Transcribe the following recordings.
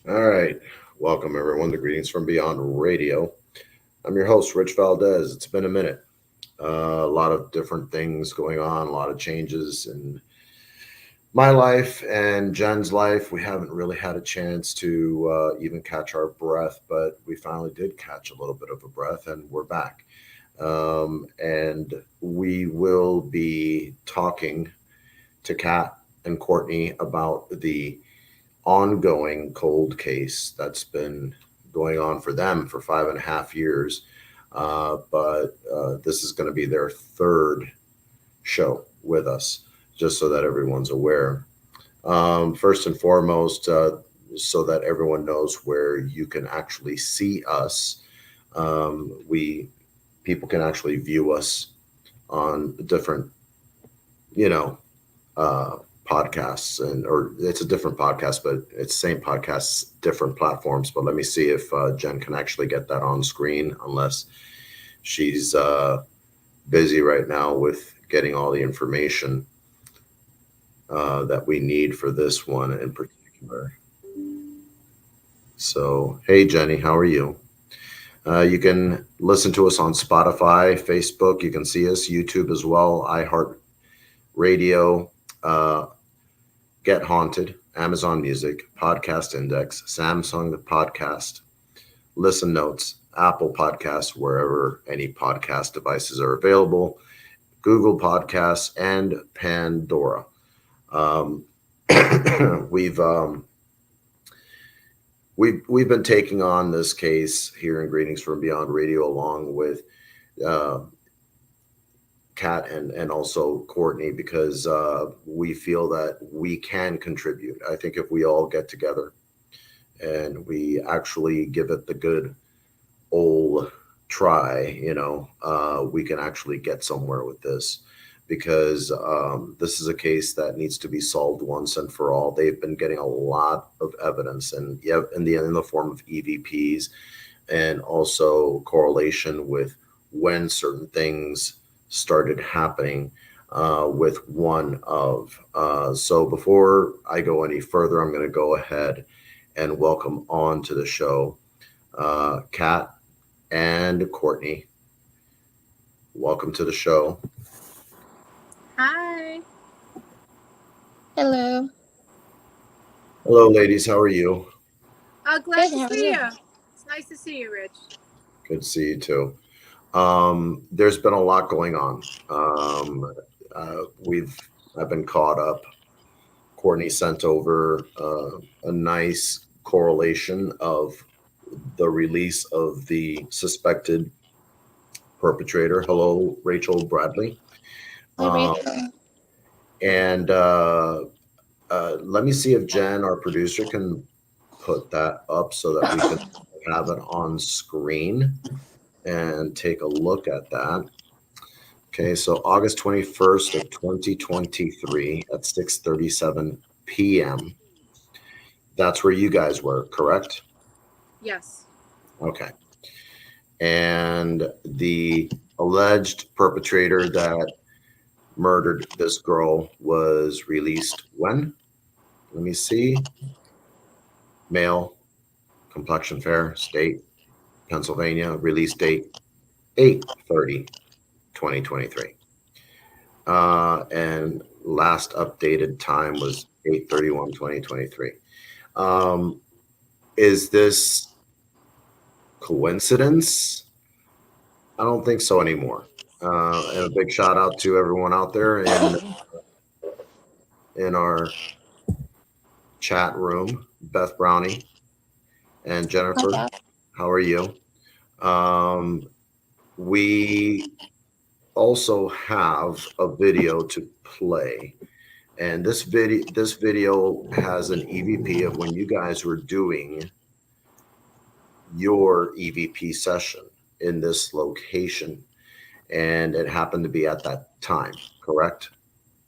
All right. Welcome, everyone, to Greetings from Beyond Radio. I'm your host, Rich Valdes. It's been a minute. A lot of different things going on, a lot of changes in my life and Jen's life. We haven't really had a chance to even catch our breath, but we finally did catch a little bit of a breath, and we're back. And we will be talking to Kat and Courtney about the ongoing cold case that's been going on for them for 5.5 years. But this is going to be their third show with us, just so that everyone's aware. First and foremost, so that everyone knows where you can actually see us. We People can actually view us on different, you know, uh, podcasts, and or it's a different podcast, but it's same podcasts, different platforms. But let me see if Jen can actually get that on screen, unless she's busy right now with getting all the information that we need for this one in particular. So, hey, Jenny, how are you? You can listen to us on Spotify, Facebook. You can see us, YouTube as well, iHeart Radio, uh, Get Haunted, Amazon Music, Podcast Index, Samsung Podcast, Listen Notes, Apple Podcasts, wherever any podcast devices are available, Google Podcasts, and Pandora. Um, we've we've been taking on this case here in Greetings from Beyond Radio, along with uh, Kat and also Courtney, because we feel that we can contribute. I think if we all get together and we actually give it the good old try, we can actually get somewhere with this, because this is a case that needs to be solved once and for all. They've been getting a lot of evidence, and yeah, in the form of EVPs, and also correlation with when certain things started happening with one of. So before I go any further, I'm going to go ahead and welcome on to the show Kat and Courtney. Welcome to the show. Hi. Hello. Hello, ladies. How are you? Glad Good, to how are see you? you. It's nice to see you, Rich. Good to see you too. There's been a lot going on. We've I've been caught up. Courtney sent over a nice correlation of the release of the suspected perpetrator. Hello, Rachel Bradley. Hi, Um, Rachel. and let me see if Jen, our producer, can put that up so that we can have it on screen and take a look at that. Okay, so August 21st of 2023 at 6:37 p.m. That's where you guys were, correct? Yes. Okay. And the alleged perpetrator that murdered this girl was released when? Let me see. Male, complexion fair, state, Pennsylvania, release date 8/30/2023. And last updated time was 8/31/2023. Um, is this coincidence? I don't think so anymore. And a big shout out to everyone out there in our chat room, Beth Brownie and What's Jennifer. up? How are you? Um, we also have a video to play, and this video has an EVP of when you guys were doing your EVP session in this location, and it happened to be at that time, correct?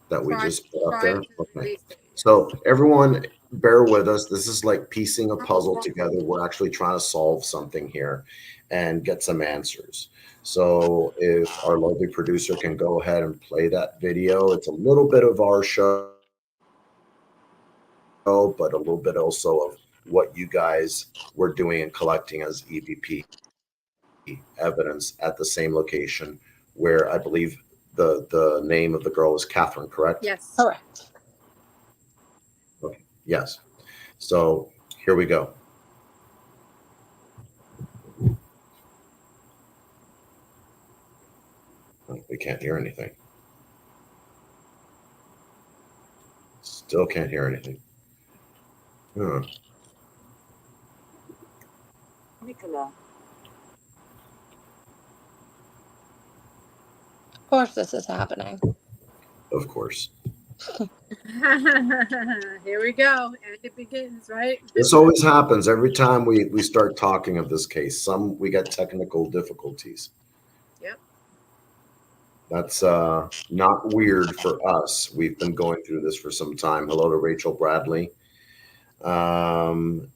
That we Prior, just put up prior there. to the Okay. release date. So everyone, bear with us. This is like piecing a puzzle together. We're actually trying to solve something here and get some answers. So if our lovely producer can go ahead and play that video, it's a little bit of our show, but a little bit also of what we do. what you guys were doing and collecting as EVP evidence at the same location where I believe the name of the girl was Catherine, correct? Yes. Correct. Okay. Yes. So here we go. We can't hear anything. Still can't hear anything. Huh. Nicola. Of course, this is happening. Of course. Here we go. And it begins, right? This always happens every time we start talking of this case. We got technical difficulties. Yep. That's not weird for us. We've been going through this for some time. Hello to Rachel Bradley and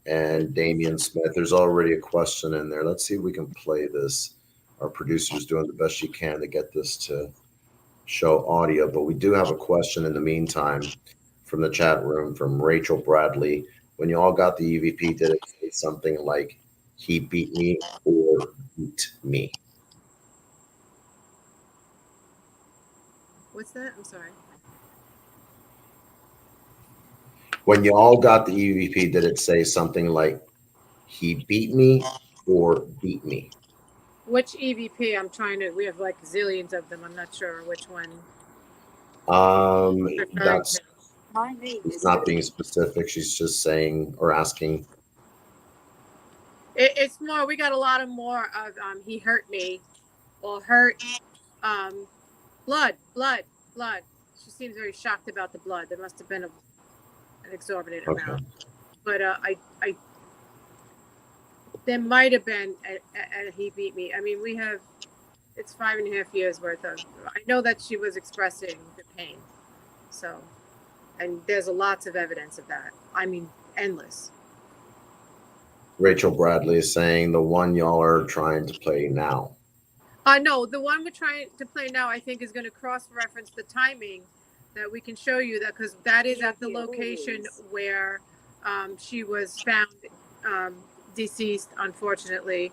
Damian Smith. There's already a question in there. Let's see if we can play this. Our producer's doing the best she can to get this to show audio, but we do have a question in the meantime from the chat room from Rachel Bradley. When you all got the EVP, did it say something like, he beat me or beat me? What's that? I'm sorry. When you all got the EVP, did it say something like, he beat me or beat me? Which EVP? We have like zillions of them. I'm not sure which one. That's My name it's is not being specific. She's just saying or asking. It's more, we got a lot of more of he hurt me or hurt blood. She seems very shocked about the blood. There must have been an exorbitant amount. But I there might have been a he beat me. I mean, it's 5.5 years worth of, I know that she was expressing the pain. So, and there's lots of evidence of that. I mean, endless. Rachel Bradley is saying the one y'all are trying to play now. No, the one we're trying to play now, I think, is going to cross-reference the timing that we can show you, that because that is at the location where she was found deceased, unfortunately,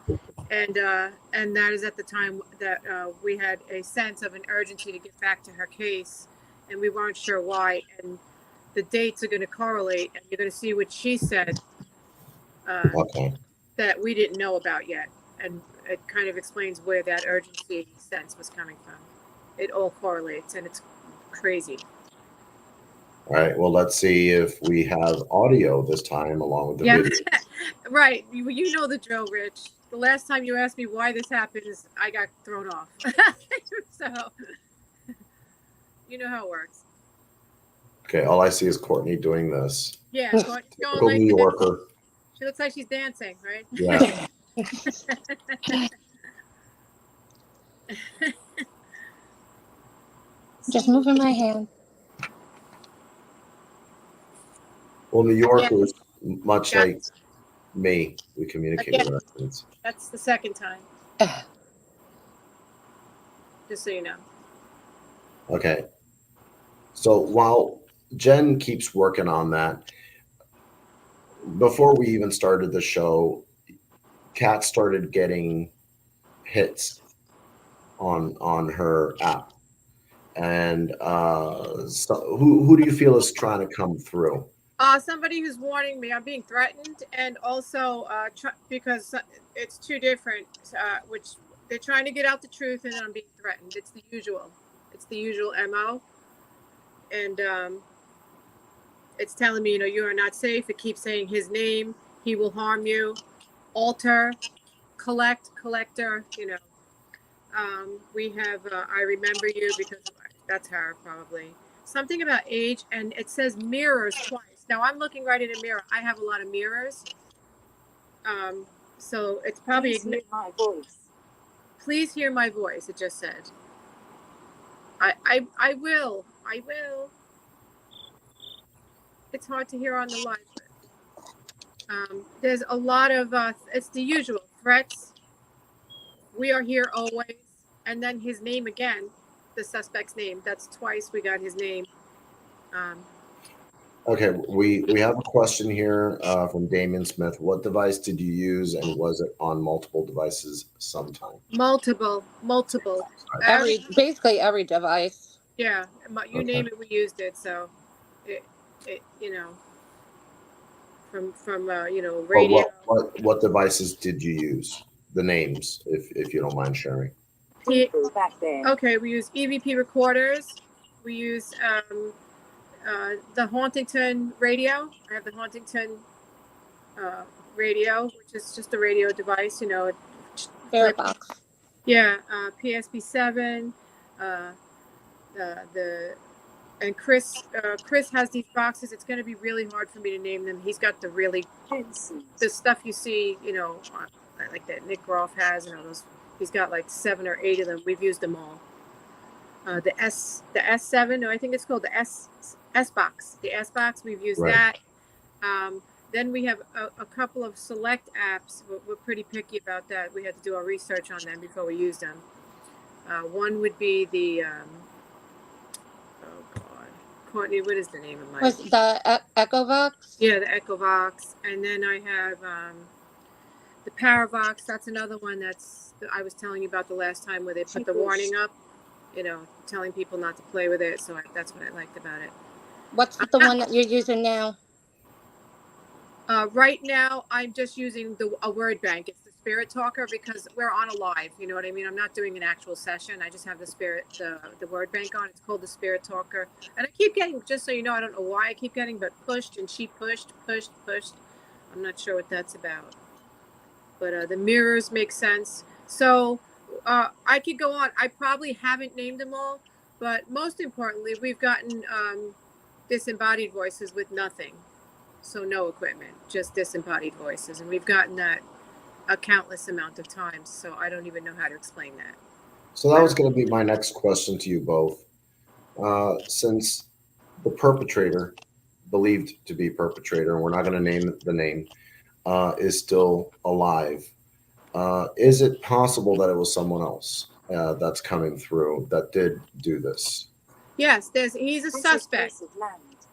and that is at the time that we had a sense of an urgency to get back to her case, and we weren't sure why. And the dates are going to correlate, and you're going to see what she said that we didn't know about yet, and it kind of explains where that urgency sense was coming from. It all correlates, and it's crazy. All right. Well, let's see if we have audio this time along with the video. Right. You know the drill, Rich. The last time you asked me why this happened, I got thrown off. So, you know how it works. Okay. All I see is Courtney doing this. Yeah. Typical New Yorker. She looks like she's dancing, right? Yeah. Just moving my hand. Well, New Yorkers, much like me, we communicate with residents. That's the second time. Just so you know. Okay. So while Jen keeps working on that, before we even started the show, Kat started getting hits on her app. And so who do you feel is trying to come through? Somebody who's warning me. I'm being threatened, and also because it's two different, which they're trying to get out the truth, and then I'm being threatened. It's the usual MO, and it's telling me, you are not safe. It keeps saying his name. He will harm you. Alter, collector. We have. I remember you because that's her probably. Something about age, and it says mirrors twice. Now I'm looking right in a mirror. I have a lot of mirrors. So it's probably. Please hear my voice. Please hear my voice. It just said. I will. It's hard to hear on the live. There's a lot of. It's the usual threats. We are here always, and then his name again. The suspect's name. That's twice we got his name. Okay, we have a question here from Damien Smith. What device did you use, and was it on multiple devices sometime? Multiple. Basically every device. Yeah, you Okay. name it, we used it. So, it from But radio. what devices did you use? The names, if you don't mind sharing. People back there. Okay, we use EVP recorders. We use the Hauntington radio. I have the Hauntington radio, which is just a radio device. Spirit box. Yeah, PSP7. Uh, and Chris has these boxes. It's going to be really hard for me to name them. He's got the stuff you see, like that Nick Groff has, and all those. He's got like 7 or 8 of them. We've used them all. The S7, no, I think it's called the S box. The S box, we've used Right. that. Then we have a couple of select apps. We're pretty picky about that. We had to do our research on them before we used them. One would be the Courtney, what is the name of mine? Was the Echovox? Yeah, the Echovox. And then I have the Paravox. That's another one I was telling you about the last time, where they put the warning up, telling people not to play with it. So that's what I liked about it. What's the one that you're using now? Right now, I'm just using a word bank. It's the Spirit Talker, because we're on a live. You know what I mean? I'm not doing an actual session. I just have the word bank on. It's called the Spirit Talker. And I keep getting, just so you know, I don't know why I keep getting, but pushed, and she pushed. I'm not sure what that's about. But the mirrors make sense. So I could go on. I probably haven't named them all, but most importantly, we've gotten disembodied voices with nothing. So no equipment, just disembodied voices. And we've gotten that a countless amount of times. So I don't even know how to explain that. So that was going to be my next question to you both. Since the perpetrator, believed to be perpetrator, and we're not going to name the name, is still alive, is it possible that it was someone else that's coming through that did do this? Yes, he's a suspect.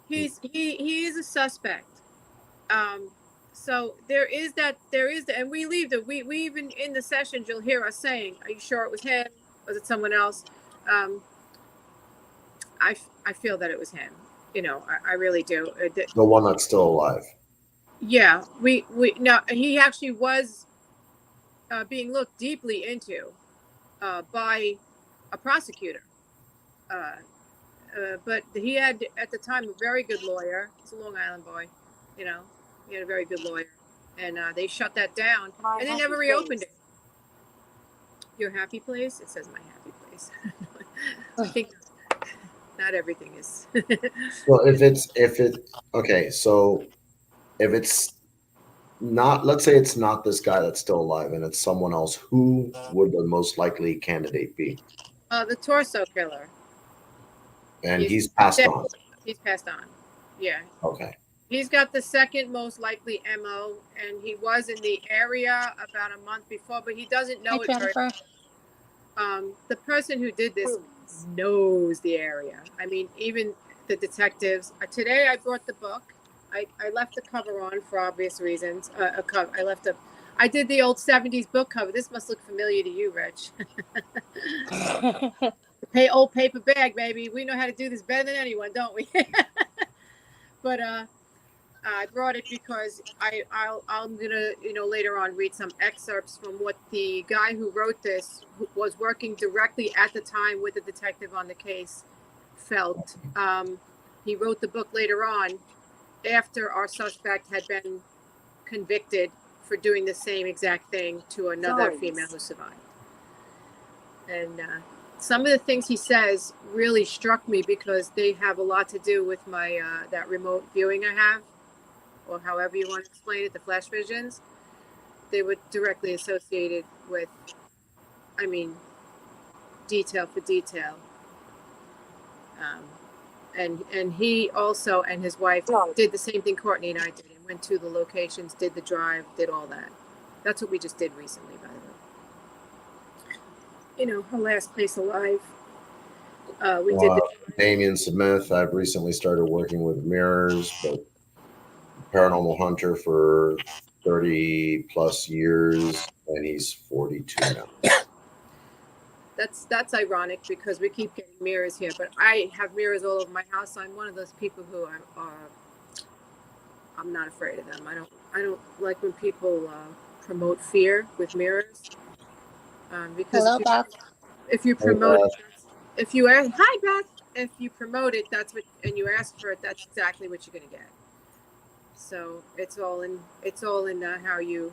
He is a suspect. So there is that, and we leave it. We even in the sessions, you'll hear us saying, "Are you sure it was him? Was it someone else?" I feel that it was him. I really do. The one that's still alive. Yeah, we no. He actually was being looked deeply into by a prosecutor. But he had at the time a very good lawyer. He's a Long Island boy. He had a very good lawyer, and they shut that down, and they never reopened it. Your happy place? It says my happy place. I think not everything is. Well, so if it's not, let's say it's not this guy that's still alive, and it's someone else, who would the most likely candidate be? The torso killer. And he's passed on. He's passed on. Yeah. Okay. He's got the second most likely MO, and he was in the area about a month before, but he doesn't know it very well. The person who did this knows the area. I mean, even the detectives. Today I brought the book. I left the cover on for obvious reasons. I did the old 70s book cover. This must look familiar to you, Rich. Old paper bag, baby. We know how to do this better than anyone, don't we? But I brought it because I'm gonna later on read some excerpts from what the guy who wrote this, who was working directly at the time with the detective on the case, felt. He wrote the book later on after our suspect had been convicted for doing the same exact thing to another female who survived. And some of the things he says really struck me because they have a lot to do with my that remote viewing I have, or however you want to explain it, the flash visions. They were directly associated with, detail for detail. And he also and his wife did the same thing Courtney and I did, and went to the locations, did the drive, did all that. That's what we just did recently, by the way. Her last place alive. We did the Damien Smith. I've recently started working with mirrors, but paranormal hunter for 30 plus years, and he's 42 now. That's ironic because we keep getting mirrors here, but I have mirrors all over my house. I'm one of those people who I'm not afraid of them. I don't like when people promote fear with mirrors. Because Hello, Beth. if you promote it, if you ask, hi Beth, if you promote it, that's what, and you ask for it, that's exactly what you're gonna get. So it's all in how you,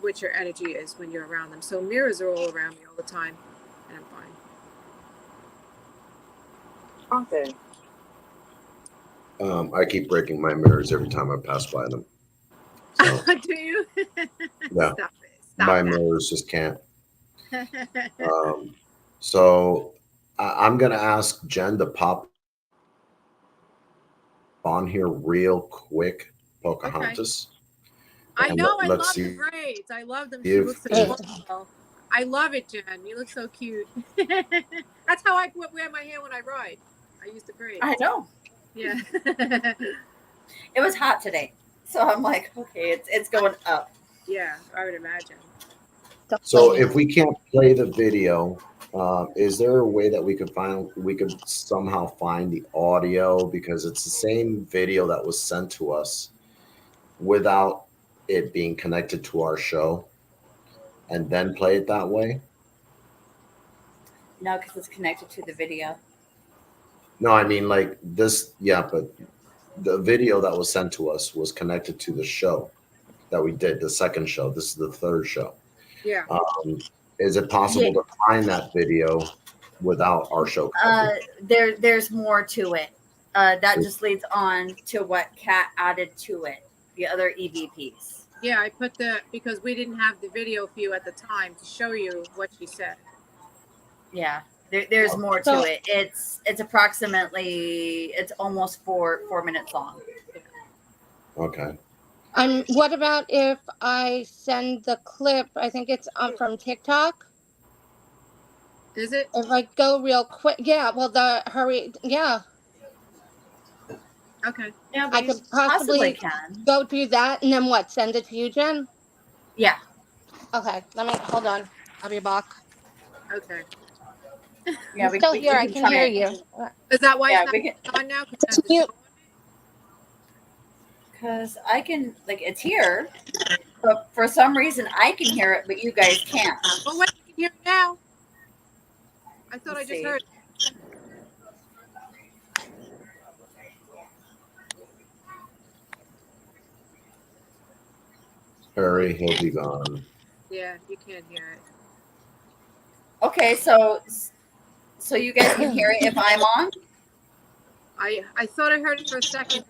what your energy is when you're around them. So mirrors are all around me all the time, and I'm fine. Author. I keep breaking my mirrors every time I pass by them. So, Do you? yeah, Stop my that. mirrors just can't. So I'm going to ask Jen to pop on here real quick, Pocahontas. I know. I Let's love see the braids. I love them. She if looks so wonderful. I love it, Jen. You look so cute. That's how I wear my hair when I ride. I use the braids. I know. Yeah. It was hot today, so I'm like, okay, it's going up. Yeah, I would imagine. so. If we can't play the video, is there a way that we could somehow find the audio, because it's the same video that was sent to us without it being connected to our show, and then play it that way? No, because it's connected to the video. No, I mean like this. Yeah, but the video that was sent to us was connected to the show that we did, the second show. This is the third show. Yeah. Is it possible to find that video without our show? There's more to it. That just leads on to what Kat added to it, the other EVPs. Yeah, I put because we didn't have the video for you at the time to show you what she said. Yeah, there's more to it. It's approximately, it's almost 4 minutes long. Okay. What about if I send the clip? I think it's from TikTok. Is it? If I go real quick, yeah. Well, yeah. Okay. Yeah, I could possibly can. go do that, and then what? Send it to you, Jen? Yeah. Okay. Hold on. I'll be back. Okay. Yeah, I'm still here. I can hear you. Is that why Yeah, it's not on now? Because I can, like, it's here, but for some reason I can hear it, but you guys can't. Oh wait, you can hear it now. I thought Let's I just see. heard. Hurry, he'll be gone. Yeah, you can't hear it. Okay, so you guys can hear it if I'm on? I thought I heard it for a second.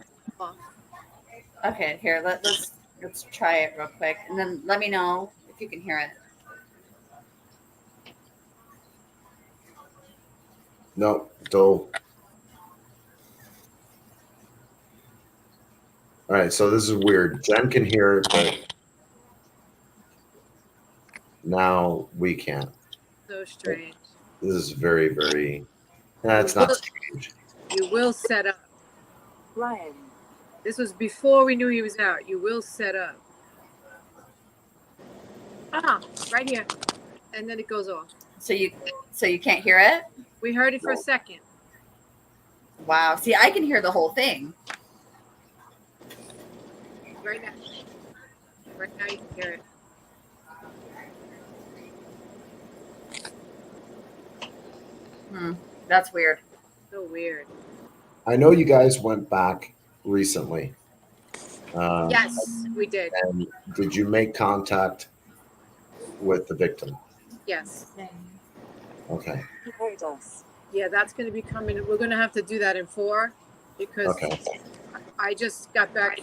Okay, here, let's try it real quick, and then let me know if you can hear it. No, dull. All right, so this is weird. Jen can hear it, but now we can't. So strange. This is very, very. That's not strange. You will set up. Ryan. This was before we knew he was out. You will set up. Right here. And then it goes off. So you can't hear it? We heard it for a second. Wow. See, I can hear the whole thing. Right now. Right now you can hear it. That's weird. So weird. I know you guys went back recently. Yes, we did. And did you make contact with the victim? Yes. Okay. He heard us. Yeah, that's going to be coming. We're going to have to do that in 4 because I just got back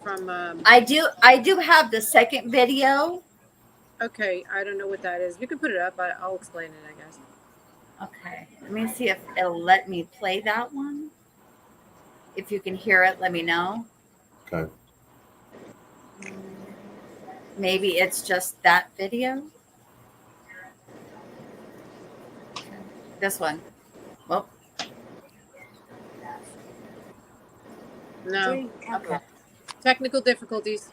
from I do have the second video. okay, I don't know what that is. You can put it up. I'll explain it, I guess. Okay. Let me see if it'll let me play that one. If you can hear it, let me know. Okay. Maybe it's just that video. This one. Well, No. Drain camera. okay. Technical difficulties.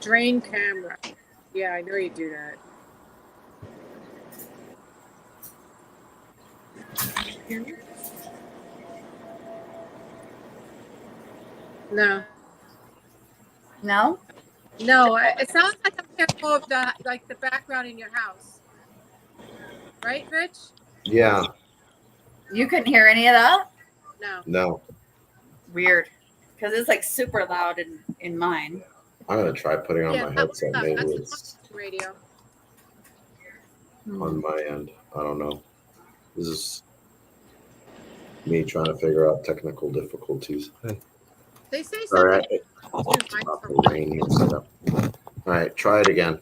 Drain camera. Yeah, I know you do that. No. No? No, it sounds like I'm hearing more of the background in your house. Right, Rich? Yeah. You couldn't hear any of that? No. No. Weird. Because it's like super loud in mine. I'm gonna try putting on Yeah, my that was headset. up. Maybe That's it's the radio. on my end. I don't know. This is me trying to figure out technical difficulties. They say All something. right. Mine's Stop from- the rain here, set up. All right, try it again.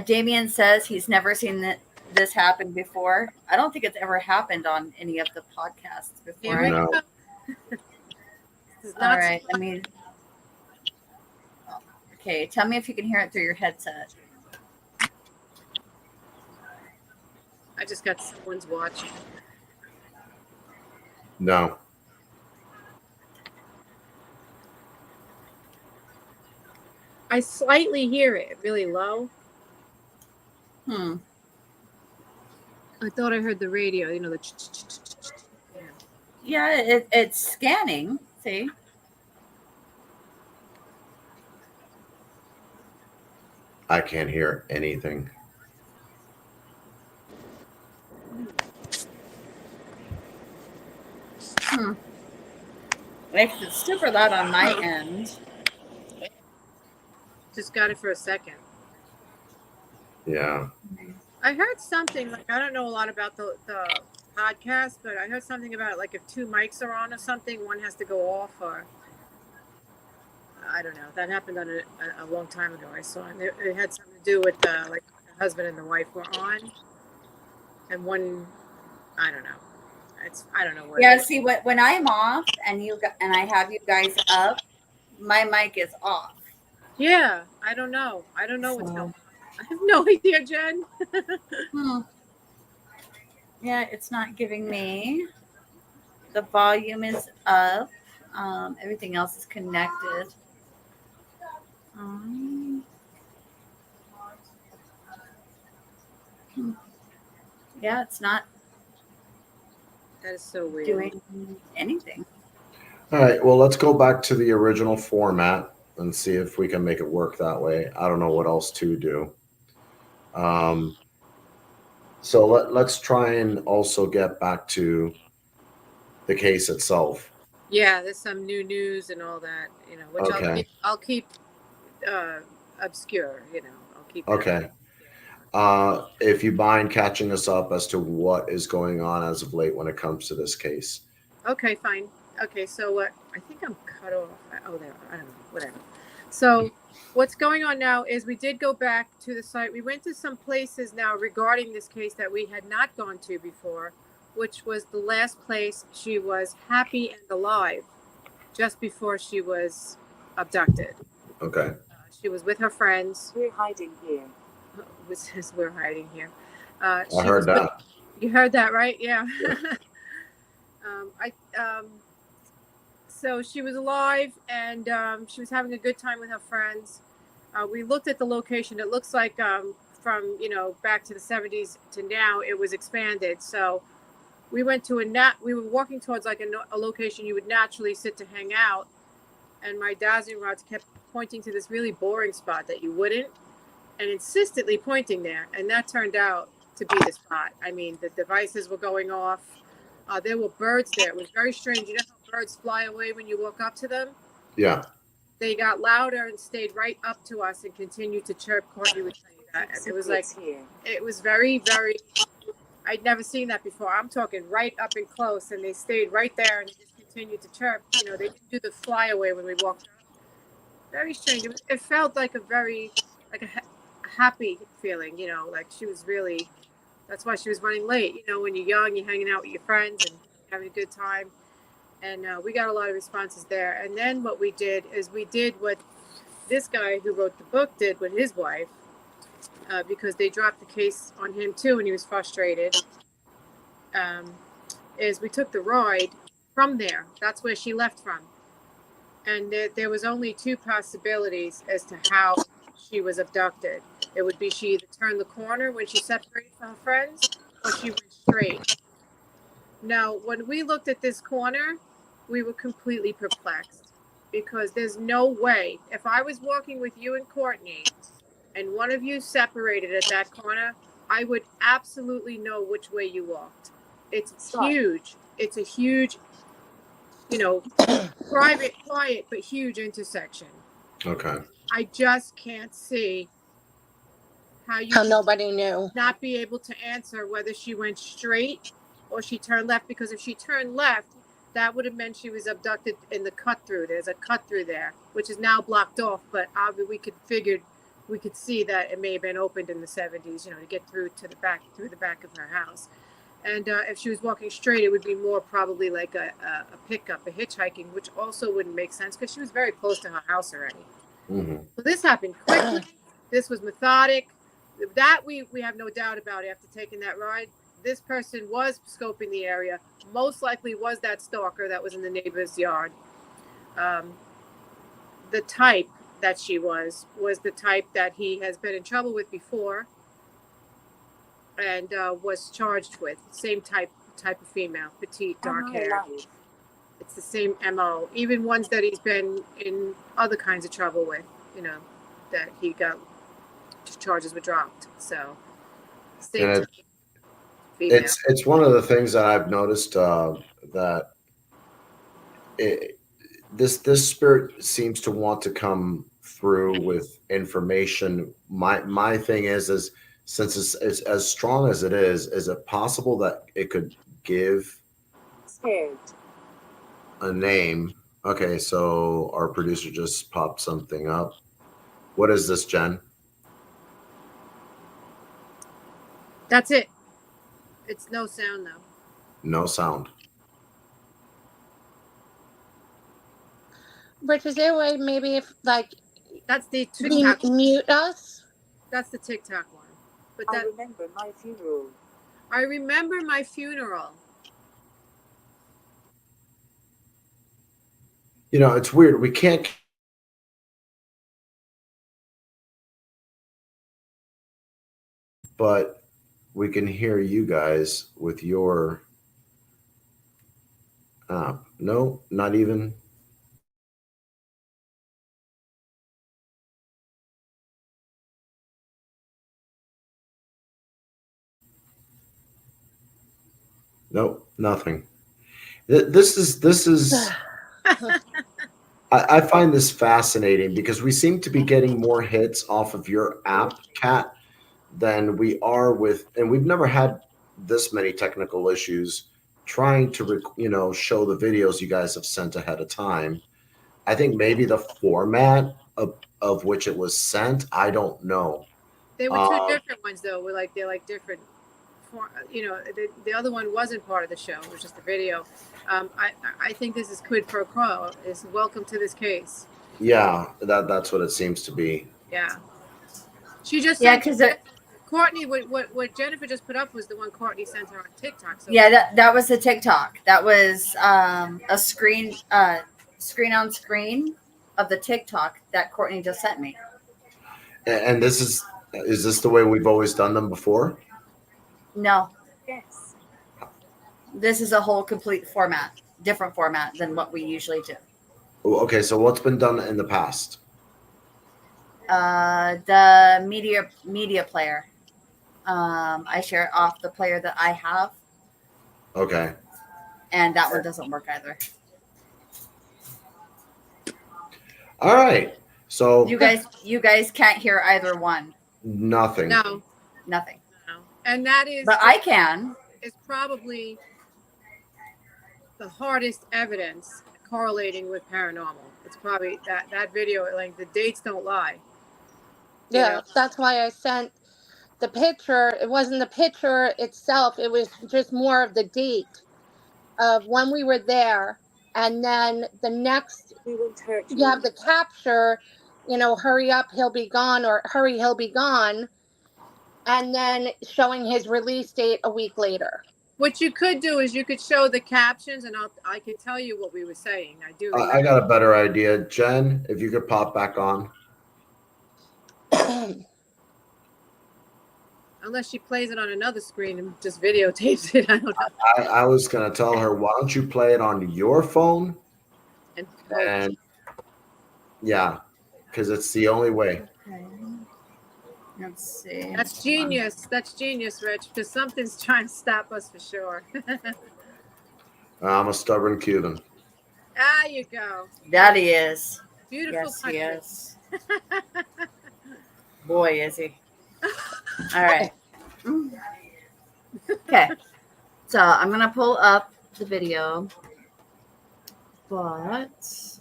Damien says he's never seen this happen before. I don't think it's ever happened on any of the podcasts before. Here we No. go. This is All not right. I mean, okay. Tell me if you can hear it through your headset. I just got someone's watching. No. I slightly hear it, really low. Hmm. I thought I heard the radio, you know, the Yeah, it's scanning. See? I can't hear anything. Hmm. It's super loud on my end. just got it for a second. Yeah. I heard something, like, I don't know a lot about the podcast, but I heard something about, like, if two mics are on or something, one has to go off, or I don't know. That happened on a long time ago. I saw it. It had something to do with like the husband and the wife were on, and one, I don't know. I don't know what. Yeah. See, when I'm off and I have you guys up, my mic is off. Yeah, I don't know. I don't know what's going on. I have no idea, Jen. Hmm. Yeah, it's not giving me. The volume is up. Everything else is connected. Yeah, it's not That is so weird. doing anything. All right. Well, let's go back to the original format and see if we can make it work that way. I don't know what else to do. So let's try and also get back to the case itself. Yeah, there's some new news and all that, you know, which Okay. I'll keep obscure, you know. I'll keep that. Okay. If you mind catching us up as to what is going on as of late when it comes to this case. Okay, fine. Okay, so what? I think I'm cut off. Oh, there. I don't know. Whatever. So, what's going on now is we did go back to the site. We went to some places now regarding this case that we had not gone to before, which was the last place she was happy and alive just before she was abducted. Okay. She was with her friends. We're hiding here. We're hiding here. I heard that. You heard that, right? Yeah. So she was alive, and she was having a good time with her friends. We looked at the location. It looks like from, you know, back to the 70s to now, it was expanded. So we went to we were walking towards like a location you would naturally sit to hang out, and my dowsing rods kept pointing to this really boring spot that you wouldn't, and insistently pointing there, and that turned out to be the spot. I mean, the devices were going off. There were birds there. It was very strange. You know how birds fly away when you walk up to them? Yeah. They got louder and stayed right up to us and continued to chirp. Courtney would tell you that. It was like, it was very, very, I'd never seen that before. I'm talking right up and close, and they stayed right there and just continued to chirp. You know, they didn't do the fly away when we walked up. Very strange. It felt like a happy feeling, you know, like she was really, that's why she was running late. You know, when you're young, you're hanging out with your friends and having a good time. And we got a lot of responses there. And then what we did is we did what this guy who wrote the book did with his wife. because they dropped the case on him too, and he was frustrated. Is we took the ride from there. That's where she left from, and there was only two possibilities as to how she was abducted. It would be she either turned the corner when she separated from her friends, or she went straight. Now, when we looked at this corner, we were completely perplexed because there's no way. If I was walking with you and Courtney and one of you separated at that corner, I would absolutely know which way you walked. It's huge. It's a huge, private, quiet, but huge intersection. Okay. I just can't see how you How nobody knew. not be able to answer whether she went straight or she turned left, because if she turned left, that would have meant she was abducted in the cut through. There's a cut through there, which is now blocked off, but obviously we could see that it may have been opened in the 70s, to get through the back of her house. And if she was walking straight, it would be more probably like a pickup, a hitchhiking, which also wouldn't make sense because she was very close to her house already. Mm-hmm. So this happened quickly. This was methodic. That we have no doubt about after taking that ride. This person was scoping the area. Most likely was that stalker that was in the neighbor's yard. The type that she was the type that he has been in trouble with before and was charged with. Same type of female, petite, dark hair. It's the same MO. Even ones that he's been in other kinds of trouble with, that he got charges were dropped. So same type of female. It's one of the things that I've noticed that this spirit seems to want to come through with information. My thing is since it's as strong as it is it possible that it could give a name? Okay, so our producer just popped something up. What is this, Jen? That's it. It's no sound though. No sound. Rich, is there a way maybe if That's the TikTok. mute us? That's the TikTok one. But I remember my funeral. I remember my funeral. It's weird. We can't. But we can hear you guys with your app. No, not even. Nope, nothing. This is. I find this fascinating because we seem to be getting more hits off of your app, Kat, than we are with, and we've never had this many technical issues trying to, show the videos you guys have sent ahead of time. I think maybe the format of which it was sent, I don't know. They were two different ones though. They're like different. The other one wasn't part of the show. It was just a video. I think this is quid pro quo. Is welcome to this case. Yeah, that's what it seems to be. Yeah. She just because Courtney, what Jennifer just put up was the one Courtney sent her on TikTok. So that was the TikTok. That was a screen on screen of the TikTok that Courtney just sent me. And is this the way we've always done them before? No. Yes. This is a whole complete format, different format than what we usually do. Okay, so what's been done in the past? The media player. I share it off the player that I have. Okay. And that one doesn't work either. All right. So you guys can't hear either one. Nothing. No. Nothing. No. And that is. But I can. Is probably the hardest evidence correlating with paranormal. It's probably that video. Like the dates don't lie. Yeah, that's why I sent the picture. It wasn't the picture itself. It was just more of the date of when we were there. And then the next, you have the capture, hurry up, he'll be gone, or hurry, he'll be gone. and then showing his release date a week later. What you could do is you could show the captions, and I could tell you what we were saying. I do remember. I got a better idea. Jen, if you could pop back on. Unless she plays it on another screen and just videotapes it. I don't know. I was going to tell her, why don't you play it on your phone? And yeah, because it's the only way. Okay. Let's see. That's genius. That's genius, Rich, because something's trying to stop us for sure. I'm a stubborn Cuban. There you go. That he is. Beautiful Yes, country. he is. Boy, is he. All right. Okay. So I'm going to pull up the video. But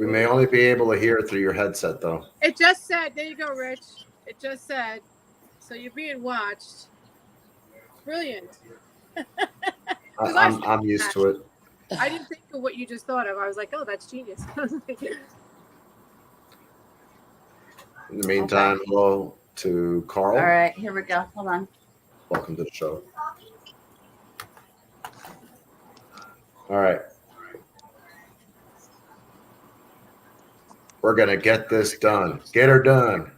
We may only be able to hear it through your headset, though. It just said, there you go, Rich. It just said, so you're being watched. Brilliant. I'm used to it. I didn't think of what you just thought of. I was like, oh, that's genius. In the meantime, hello to Carl. all right, here we go. Hold on. Welcome to the show. All right. We're going to get this done. Get her done.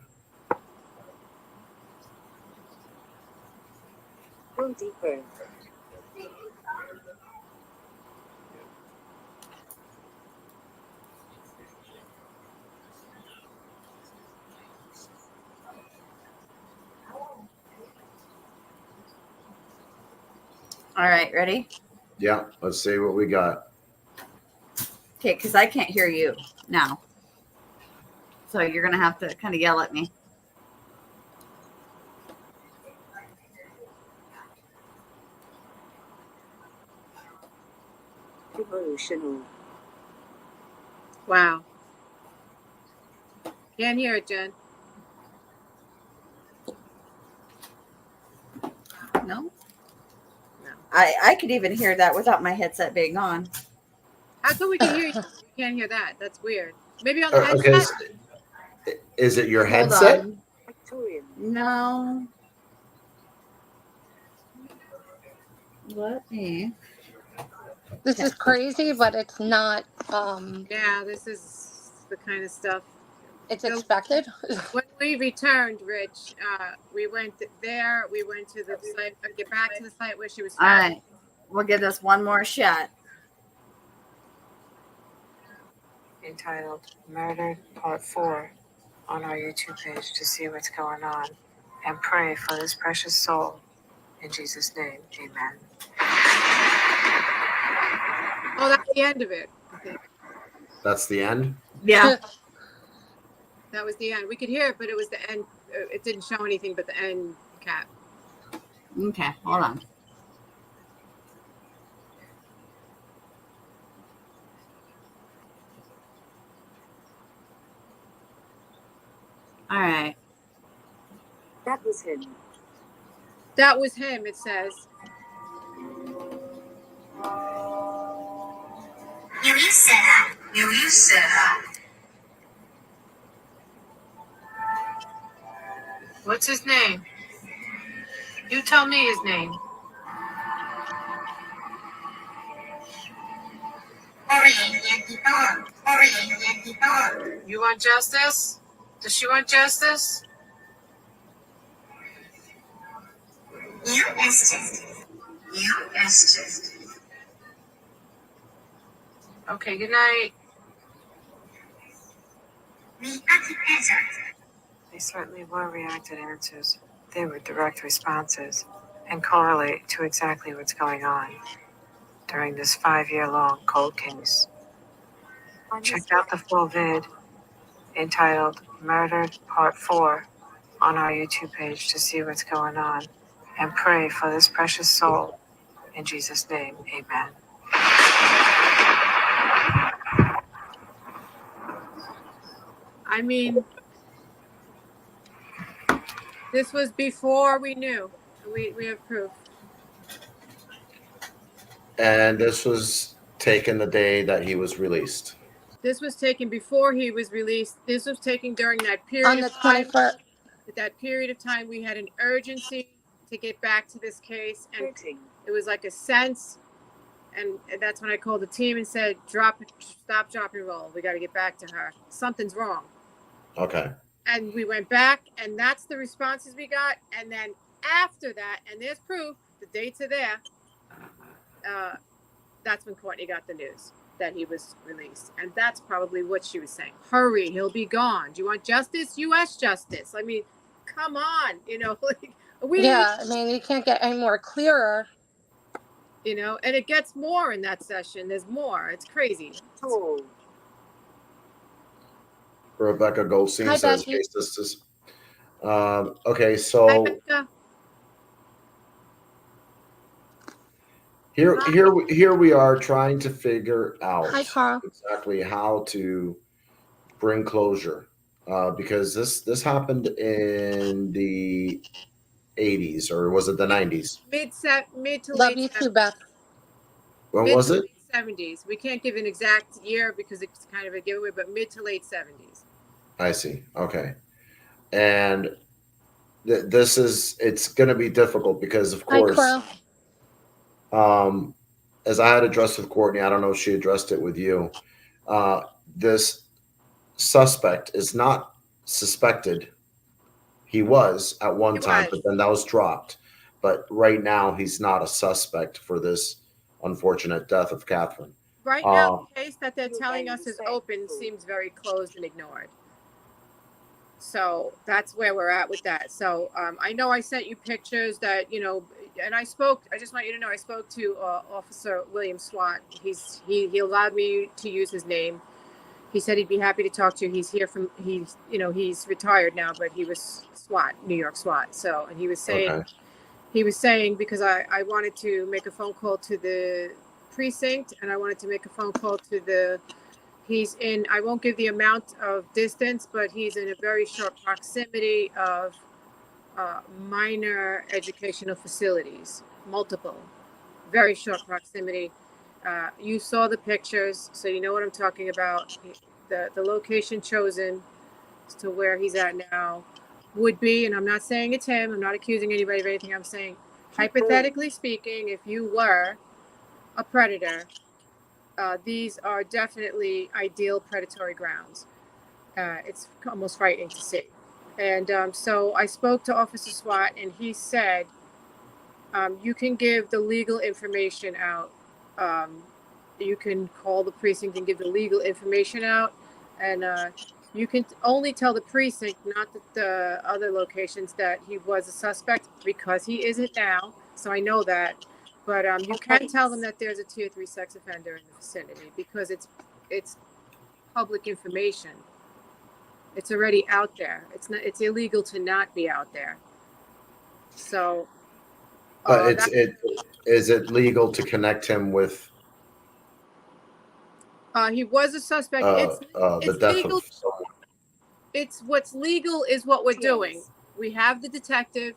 Go deeper. All right, ready? Yeah, let's see what we got. Okay, because I can't hear you now. So you're going to have to kind of yell at me. Evolutional. Wow. Can't hear it, Jen. No? No. I could even hear that without my headset being on. How come we can hear you? We can't hear that. That's weird. Maybe on the headset. Okay. Is it your Hold headset? on. Victorian. No. Let me. This is crazy, but it's not. Yeah, this is the kind of stuff. It's expected. When we returned, Rich, we went there. We went to the site. Get back to the site where she was All found. right. We'll give this one more shot. Entitled Murdered Part 4 on our YouTube page to see what's going on and pray for this precious soul. In Jesus' name, amen. Oh, that's the end of it. I think That's the end? Yeah. that was the end. We could hear it, but it was the end. It didn't show anything but the end cap. Okay. Hold on. All right. That was him. That was him, it says. What's his name? You tell me his name. You want justice? Does she want justice? You missed it. You missed it. Okay, good night. They certainly were reacted answers. They were direct responses and correlate to exactly what's going on during this 5-year-long cold case. Check out the full vid entitled Murdered Part 4 on our YouTube page to see what's going on and pray for this precious soul. In Jesus' name, amen. I mean, this was before we knew. We have proof. And this was taken the day that he was released. This was taken before he was released. This was taken during that period On the of time. 21st. At that period of time, we had an urgency to get back to this case, and it was like a sense. And that's when I called the team and said, stop, drop, and roll. We got to get back to her. Something's wrong. Okay. And we went back, and that's the responses we got. And then after that, and there's proof, the dates are there. That's when Courtney got the news that he was released. And that's probably what she was saying. Hurry, he'll be gone. Do you want justice? U.S. justice. I mean, come on. You know, yeah, I mean, you can't get any more clearer. You know, and it gets more in that session. There's more. It's crazy. Oh. Rebecca Goldstein Hi, says, Becky. "Sisters." Okay, so Hi, here we are trying to figure out Hi, Carl. exactly how to bring closure, because this happened in the 80s, or was it the 90s? Mid to Love late you 70s. too, Beth. When Mid was to it? late 70s. We can't give an exact year because it's kind of a giveaway, but mid to late 70s. I see. Okay. And it's going to be difficult because, of Hi, course, Carl. as I had addressed with Courtney, I don't know if she addressed it with you. This suspect is not suspected. He was at one time, but then that was dropped. But right now, he's not a suspect for this unfortunate death of Catherine. Right now, the case that they're telling us is open seems very closed and ignored. So that's where we're at with that. So I know I sent you pictures that, you know, and I just want you to know, I spoke to Officer William Swat. He allowed me to use his name. He said he'd be happy to talk to you. He's retired now, but he was SWAT, New York SWAT. So, and he was saying, because I wanted to make a phone call to the precinct, and I wanted to make a phone call to he's in, I won't give the amount of distance, but he's in a very short proximity of minor educational facilities, multiple, very short proximity. You saw the pictures, so you know what I'm talking about. The location chosen as to where he's at now would be, and I'm not saying it's him, I'm not accusing anybody of anything, I'm saying, hypothetically speaking, if you were a predator, these are definitely ideal predatory grounds. It's almost frightening to see. And so I spoke to Officer SWAT, and he said, you can give the legal information out. You can call the precinct and give the legal information out. And you can only tell the precinct, not the other locations, that he was a suspect, because he isn't now. So I know that. But you can tell them that there's a tier 3 sex offender in the vicinity, because it's public information. It's already out there. It's illegal to not be out there. So, but is it legal to connect him with? He was a suspect. The death legal. of someone. It's what's legal is what we're doing. We have the detective.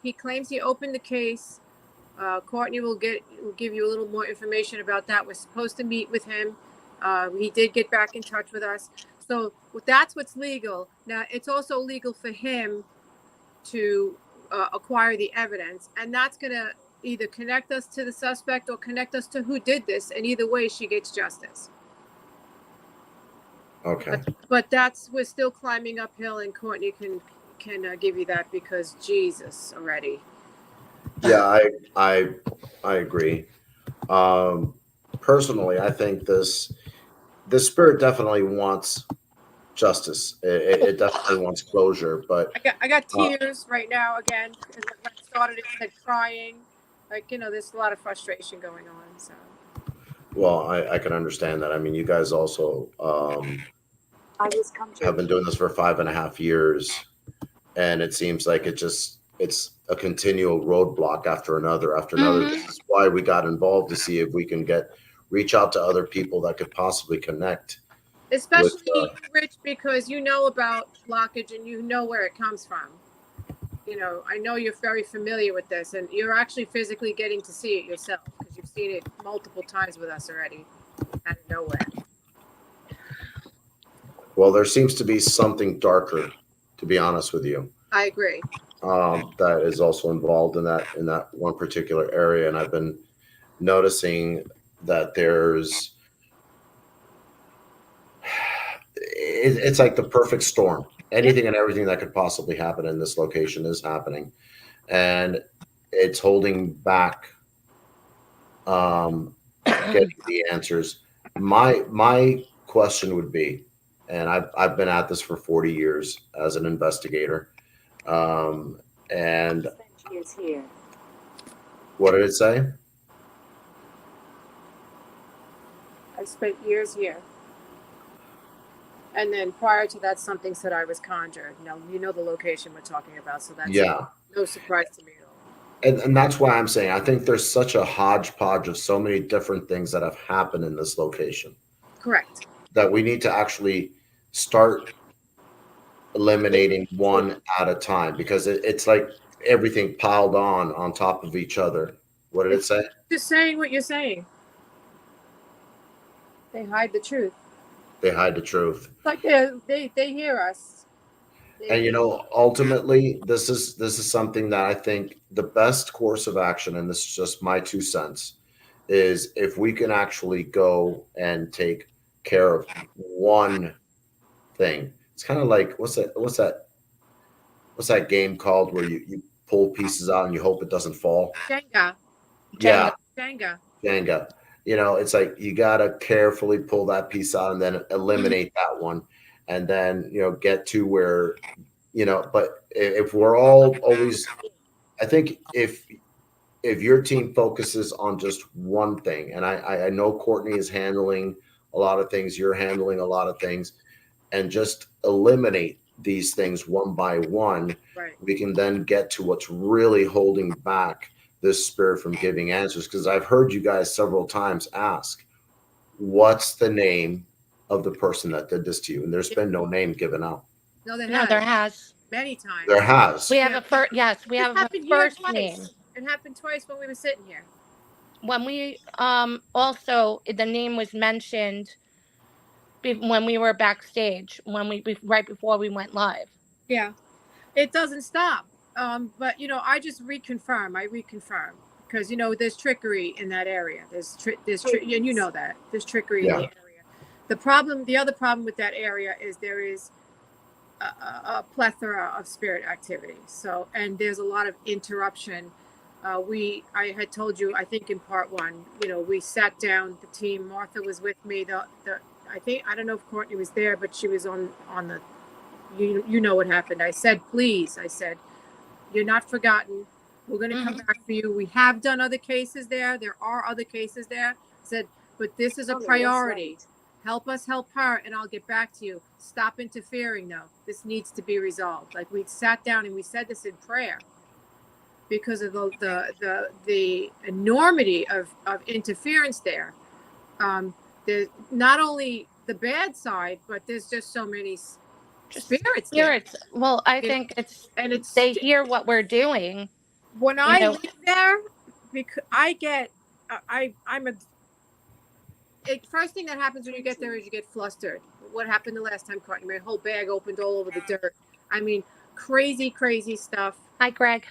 He claims he opened the case. Courtney will give you a little more information about that. We're supposed to meet with him. He did get back in touch with us. So that's what's legal. Now, it's also legal for him to acquire the evidence, and that's going to either connect us to the suspect or connect us to who did this. And either way, she gets justice. Okay. But we're still climbing uphill, and Courtney can give you that, because Jesus already. Yeah, I agree. Personally, I think this spirit definitely wants justice. It definitely wants closure. But I got tears right now again. When I started, it said crying. Like, you know, there's a lot of frustration going on. So. Well, I can understand that. I mean, you guys also have been doing this for 5.5 years, and it seems like it's a continual roadblock after another. Mm-hmm. This is why we got involved, to see if we can reach out to other people that could possibly connect. Especially you, Rich, because you know about blockage and you know where it comes from. You know, I know you're very familiar with this, and you're actually physically getting to see it yourself, because you've seen it multiple times with us already, out of nowhere. Well, there seems to be something darker, to be honest with you, I agree. that is also involved in that one particular area, and I've been noticing that it's like the perfect storm. Anything and everything that could possibly happen in this location is happening, and it's holding back getting the answers. My question would be, and I've been at this for 40 years as an investigator, and Spent years here. what did it say? I spent years here. And then prior to that, something said I was conjured. You know the location we're talking about, so that's Yeah. no surprise to me at all. And that's why I'm saying I think there's such a hodgepodge of so many different things that have happened in this location Correct. that we need to actually start eliminating one at a time, because it's like everything piled on top of each other. What did it say? Just saying what you're saying. They hide the truth. They hide the truth. Like they hear us. And ultimately, this is something that I think the best course of action, and this is just my 2 cents, is if we can actually go and take care of one thing. It's kind of like what's that game called where you pull pieces out and you hope it doesn't fall? Jenga. Yeah, Jenga. Jenga. It's like you gotta carefully pull that piece out and then eliminate that one, and then get to where But if we're all always, I think if your team focuses on just one thing, and I know Courtney is handling a lot of things, you're handling a lot of things, and just eliminate these things one by one, Right. we can then get to what's really holding back this spirit from giving answers. Because I've heard you guys several times ask, what's the name of the person that did this to you? And there's been no name given out. No, there has. many times. There has. We have a first. Yes, we have a happened here first twice. name. It happened twice when we were sitting here. When we also the name was mentioned when we were backstage, right before we went live. Yeah, it doesn't stop. But I just reconfirm. Because there's trickery in that area. And you know that there's trickery in the area. The other problem with that area is there is a plethora of spirit activity. So, and there's a lot of interruption. I had told you, I think in part one, we sat down, the team. Martha was with me. I don't know if Courtney was there, but she was on the. You know what happened. I said, please. I said, you're not forgotten. We're going to come back for you. We have done other cases there. There are other cases there. I said, but this is a priority. Right. Help us help her, and I'll get back to you. Stop interfering, though. This needs to be resolved. Like, we sat down and we said this in prayer because of the enormity of interference there. There's not only the bad side, but there's just so many spirits. Well, I think they hear what we're doing. When I live there, because I get, I'm a. First thing that happens when you get there is you get flustered. What happened the last time, Courtney? My whole bag opened all over the dirt. I mean, crazy stuff. Hi, Greg.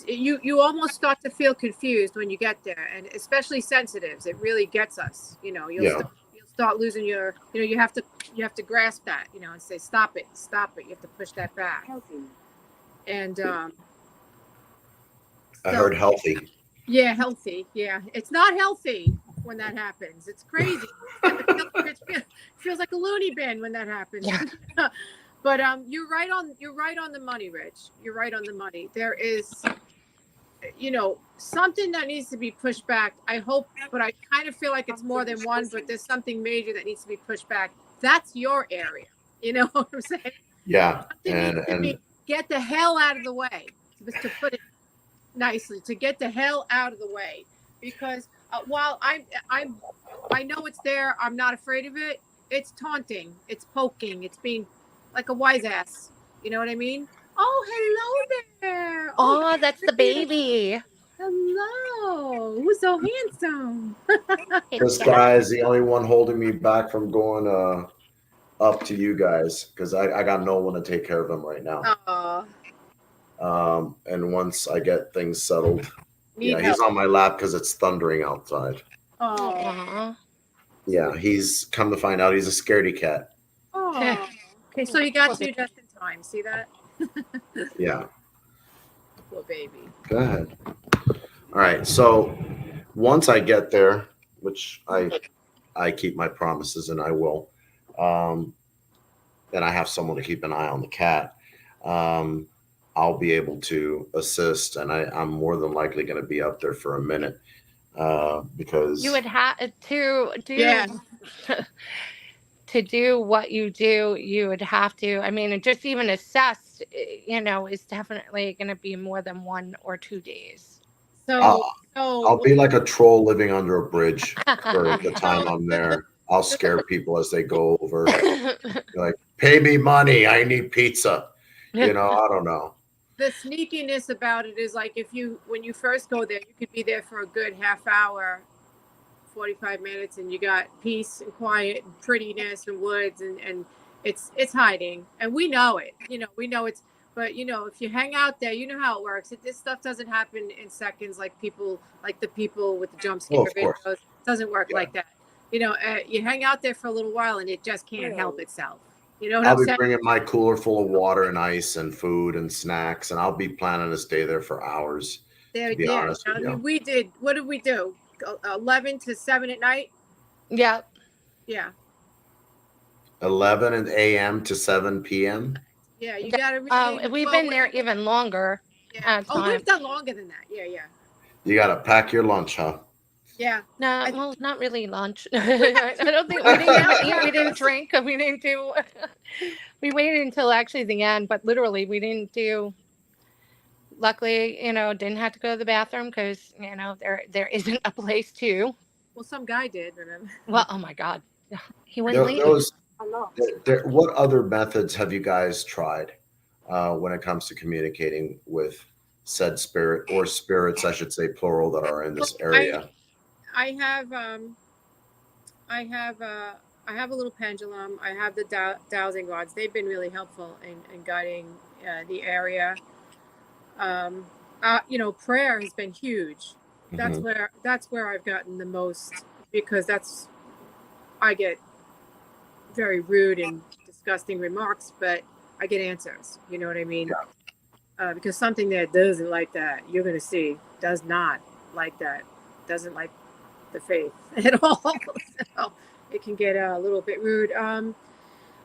You almost start to feel confused when you get there, and especially sensitives. It really gets us. You'll start losing your. You have to grasp that. And say stop it. You have to push that back. Healthy. And I heard healthy. Yeah, healthy. Yeah, it's not healthy when that happens. It's crazy. It feels like a loony bin when that happens. Yeah. But you're right on the money, Rich. You're right on the money. There is, something that needs to be pushed back. I hope, but I kind of feel like it's more than one. But there's something major that needs to be pushed back. That's your area. You know what I'm saying? Yeah. Get the hell out of the way. To put it nicely, to get the hell out of the way, because while I know it's there, I'm not afraid of it. It's taunting, it's poking, it's being like a wise ass. You know what I mean? Oh, hello there. Oh, that's the baby. Hello. Who's so handsome? This guy is the only one holding me back from going up to you guys because I got no one to take care of him right now. And once I get things settled, Need he's help. on my lap because it's thundering outside. Oh. Yeah, he's come to find out he's a scaredy cat. Oh. Okay, so he got to you just in time. See that? Yeah. Poor baby. Go ahead. All right. So once I get there, which I keep my promises and I will, and I have someone to keep an eye on the cat, I'll be able to assist, and I'm more than likely going to be up there for a minute because You would have to do Yeah. to do what you do. You would have to. I mean, just even assess, is definitely going to be more than 1 or 2 days. So I'll be like a troll living under a bridge for the time I'm there. I'll scare people as they go over. Like, pay me money. I need pizza. I don't know. the sneakiness about it is like when you first go there, you could be there for a good half hour, 45 minutes, and you got peace and quiet and prettiness and woods and it's hiding, and we know it. We know it's. But if you hang out there, you know how it works. This stuff doesn't happen in seconds, like the people with the jump scare videos. It doesn't work like that. You hang out there for a little while, and it just can't help itself. You know what I'll I'm be saying? bringing my cooler full of water and ice and food and snacks, and I'll be planning to stay there for hours. To be honest with you. We did. What did we do? 11 to 7 at night. Yep. Yeah. 11 a.m. to 7 p.m. Yeah, you got to really. We've been there even longer. Yeah. We've done longer than that. Yeah. You got to pack your lunch, huh? Yeah. No, well, not really lunch. I don't think we didn't eat, we didn't drink, we didn't do. We waited until actually the end, but literally we didn't do. Luckily, didn't have to go to the bathroom because there isn't a place to. Well, some guy did, remember? Well, oh my God, he wouldn't leave. What other methods have you guys tried when it comes to communicating with said spirit or spirits, I should say plural, that are in this area? I have a little pendulum. I have the dowsing rods. They've been really helpful in guiding the area. Prayer has been huge. That's where I've gotten the most, because I get very rude and disgusting remarks, but I get answers. You know what I mean? Yeah. Because something that doesn't like that, you're going to see, does not like that, doesn't like the faith at all. So it can get a little bit rude.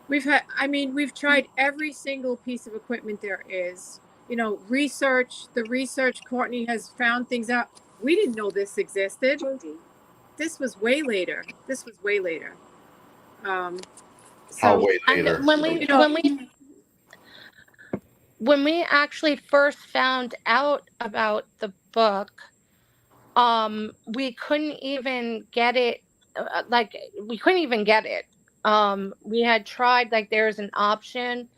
We've tried every single piece of equipment there is. The research, Courtney has found things out. We didn't know this existed. This was way later. How way later? When we actually first found out about the book, we couldn't even get it. We couldn't even get it. We had tried, there's an option,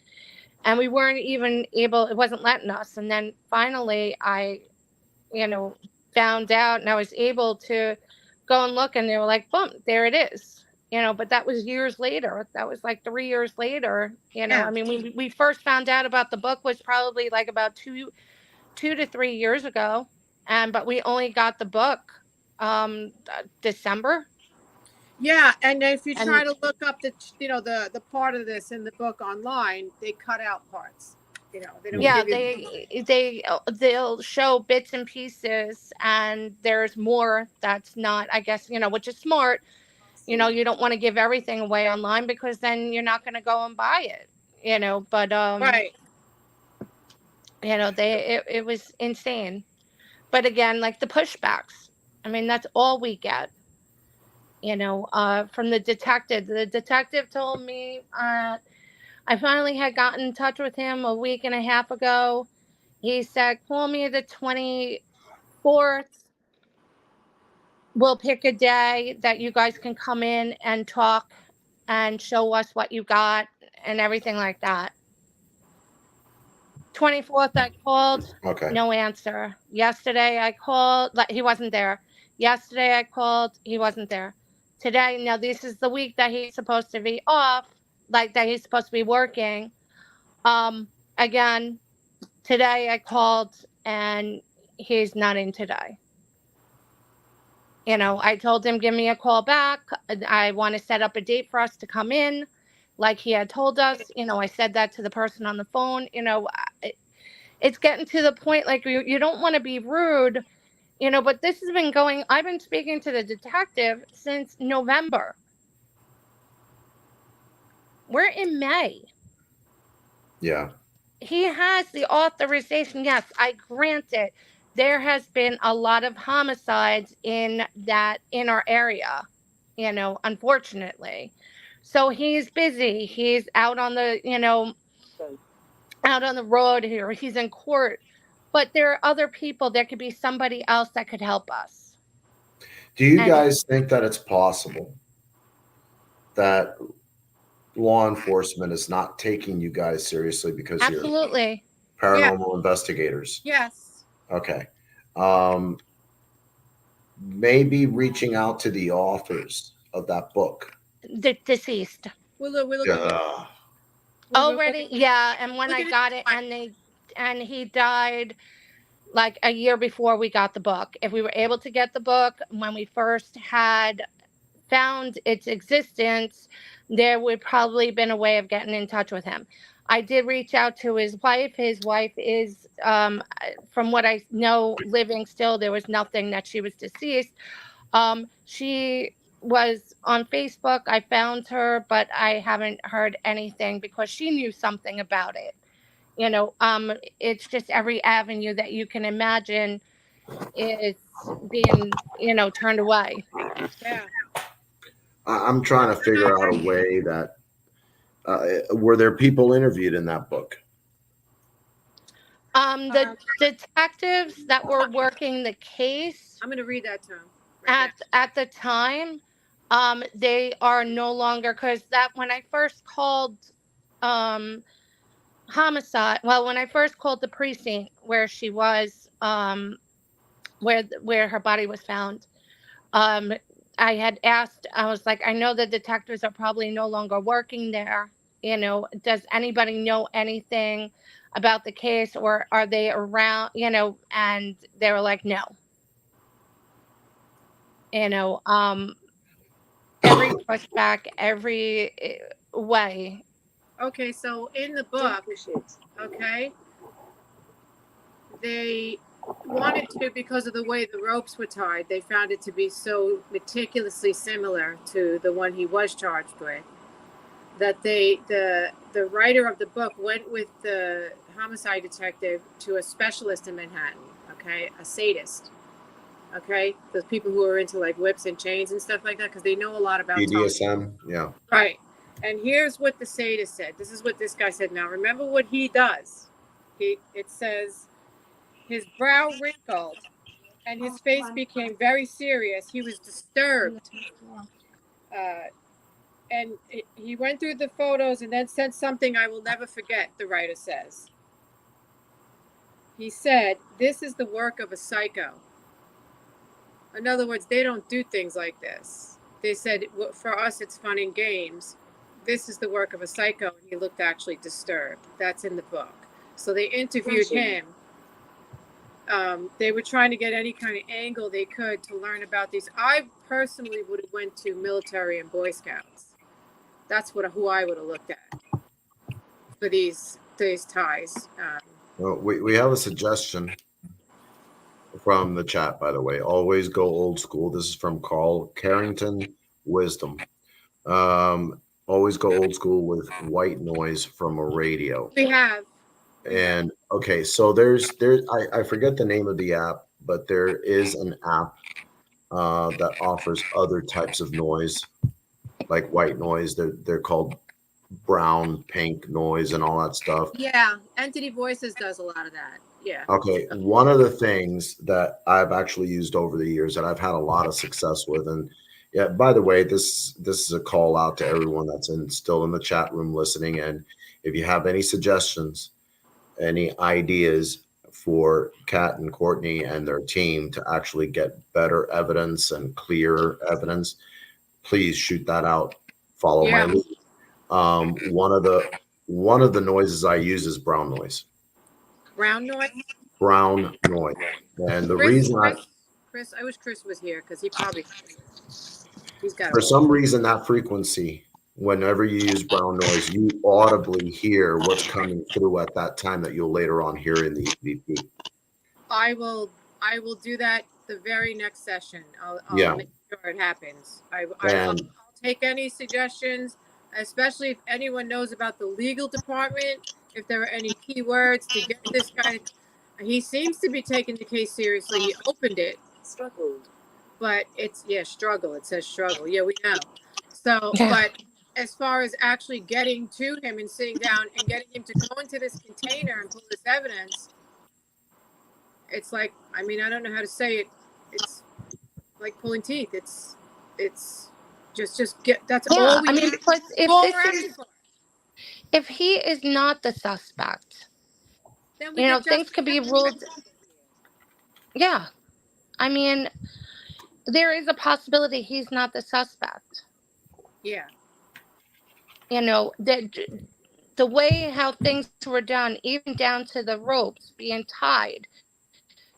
and we weren't even able. It wasn't letting us. And then finally, I, found out, and I was able to go and look, and they were like, boom, there it is. But that was years later. That was 3 years later. Yeah. I mean, we first found out about the book was probably about 2 to 3 years ago. But we only got the book December. Yeah, and if you try to look up the part of this in the book online, they cut out parts. They don't. Yeah, they'll show bits and pieces, and there's more that's not, I guess, which is smart. You don't want to give everything away online, because then you're not going to go and buy it. But right. It was insane. But again, the pushbacks. I mean, that's all we get. From the detective. The detective told me I finally had gotten in touch with him a week and a half ago. He said, call me the 24th. We'll pick a day that you guys can come in and talk and show us what you got and everything like that. 24th, I called. Okay. No answer. Yesterday, I called. He wasn't there. Yesterday, I called. He wasn't there. Today, now this is the week that he's supposed to be off. like that he's supposed to be working. Again, today I called and he's not in today. You know, I told him, give me a call back. I want to set up a date for us to come in, like he had told us. You know, I said that to the person on the phone. You know, it's getting to the point, like, you don't want to be rude, you know, but this has been going, I've been speaking to the detective since November. We're in May. Yeah. He has the authorization. Yes, I grant it. There has been a lot of homicides in our area, you know, unfortunately. So he's busy. He's out on the, you know, out on the road here. He's in court. But there are other people. There could be somebody else that could help us. Do you guys think that it's possible that law enforcement is not taking you guys seriously because absolutely you're paranormal investigators? Yes. Okay. Maybe reaching out to the authors of that book. The deceased. We're looking Yeah. Already, yeah. And when I got it, and he died like a year before we got the book. If we were able to get the book when we first had found its existence, there would probably been a way of getting in touch with him. I did reach out to his wife. His wife is, from what I know, living still. There was nothing that she was deceased. She was on Facebook. I found her, but I haven't heard anything because she knew something about it. You know, it's just every avenue that you can imagine is being, you know, turned away. Yeah. I'm trying to figure out a way that were there people interviewed in that book? The detectives that were working the case, I'm going to read that to him. At the time, they are no longer, because that when I first called homicide, well, when I first called the precinct where she was, where her body was found, I had asked, I was like, I know the detectives are probably no longer working there. You know, does anybody know anything about the case, or are they around, you know? And they were like, no. You know, every pushback, every way. Okay, so in the book, okay, they wanted to, because of the way the ropes were tied, they found it to be so meticulously similar to the one he was charged with, that the writer of the book went with the homicide detective to a specialist in Manhattan, okay, a sadist, okay, those people who are into like whips and chains and stuff like that, because they know a lot about BDSM, yeah. Right. And here's what the sadist said. This is what this guy said. Now, remember what he does. It says, his brow wrinkled and his face became very serious. He was disturbed. And he went through the photos and then said something I will never forget, the writer says. He said, this is the work of a psycho. In other words, they don't do things like this. They said, for us, it's fun and games. This is the work of a psycho. And he looked actually disturbed. That's in the book. So they interviewed him. They were trying to get any kind of angle they could to learn about these. I personally would have went to military and Boy Scouts. That's who I would have looked at for these ties. Well, we have a suggestion from the chat, by the way. Always go old school. This is from Carl Carrington Wisdom. Always go old school with white noise from a radio. We have. And okay, so I forget the name of the app, but there is an app that offers other types of noise, like white noise. They're called brown, pink noise and all that stuff. Yeah, Entity Voices does a lot of that. Yeah. Okay, one of the things that I've actually used over the years that I've had a lot of success with, and yeah, by the way, this is a call out to everyone that's still in the chat room listening. And if you have any suggestions, any ideas for Kat and Courtney and their team to actually get better evidence and clear evidence, please shoot that out. Follow my lead. One of the noises I use is brown noise. Brown noise. Brown noise. And the Chris, reason Chris, I wish Chris was here because he's got for it. some reason, that frequency, whenever you use brown noise, you audibly hear what's coming through at that time that you'll later on hear in the EVP. I will do that the very next session. I'll make sure it happens. I'll take any suggestions, especially if anyone knows about the legal department, if there are any keywords to get this guy. He seems to be taking the case seriously. He opened it. Struggled. But it's, struggle. It says struggle. Yeah, we know. So, but as far as actually getting to him and sitting down and getting him to go into this container and pull this evidence, it's like, I mean, I don't know how to say it. It's like pulling teeth. It's just get, that's all we I mean, need. because if he is not the suspect, then things could be ruled. Yeah. I mean, there is a possibility he's not the suspect. Yeah. The way how things were done, even down to the ropes being tied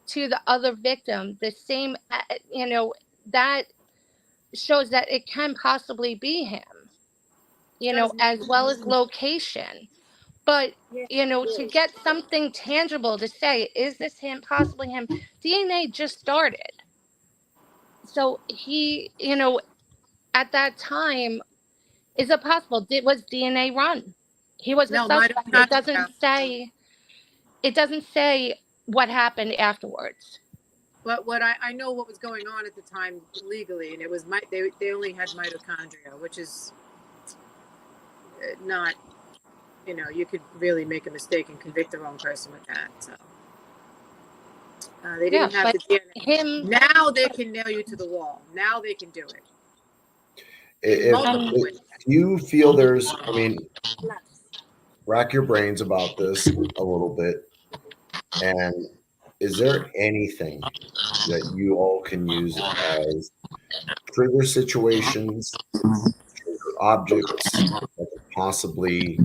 to the other victim, the same, that shows that it can possibly be him, as well as location. But, to get something tangible to say, is this him, possibly him? DNA just started. So he, at that time, is it possible? Was DNA run? He was a suspect. It doesn't say what happened afterwards. But what I know what was going on at the time legally, and it was they only had mitochondria, which is not, you could really make a mistake and convict the wrong person with that. So they didn't have the DNA. Now they can nail you to the wall. Now they can do it. If you feel there's, I mean, rack your brains about this a little bit. And is there anything that you all can use as trigger situations, trigger objects that could possibly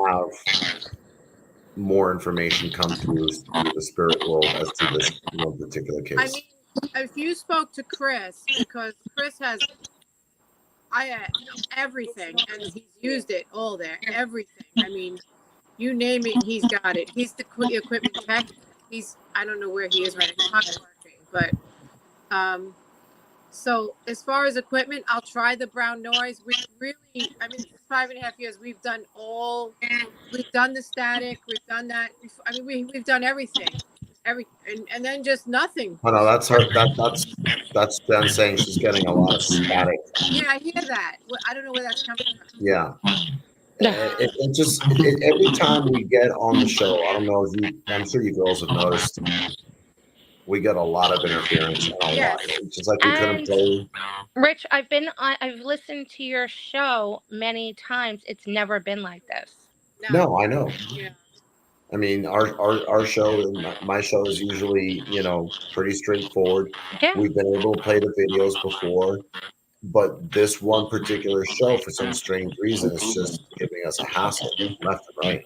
have more information come through the spirit world as to this one particular case? I mean, if you spoke to Chris, because Chris has everything, and he's used it all there, everything. I mean, you name it, he's got it. He's the equipment tech. I don't know where he is right now, but so as far as equipment, I'll try the brown noise. We really, I mean, 5.5 years, we've done the static, we've done that. I mean, we've done everything, and then just nothing. Oh no, that's her. That's Ben saying she's getting a lot of static. Yeah, I hear that. I don't know where that's coming from. Yeah. Every time we get on the show, I don't know if I'm sure you girls have noticed, we get a lot of interference and a lot. It's just like we couldn't play. Rich, I've listened to your show many times. It's never been like this. No, I know. Yeah. I mean, our show, my show is usually, pretty straightforward. Yeah. We've been able to play the videos before. But this one particular show, for some strange reason, is just giving us a hassle left and right.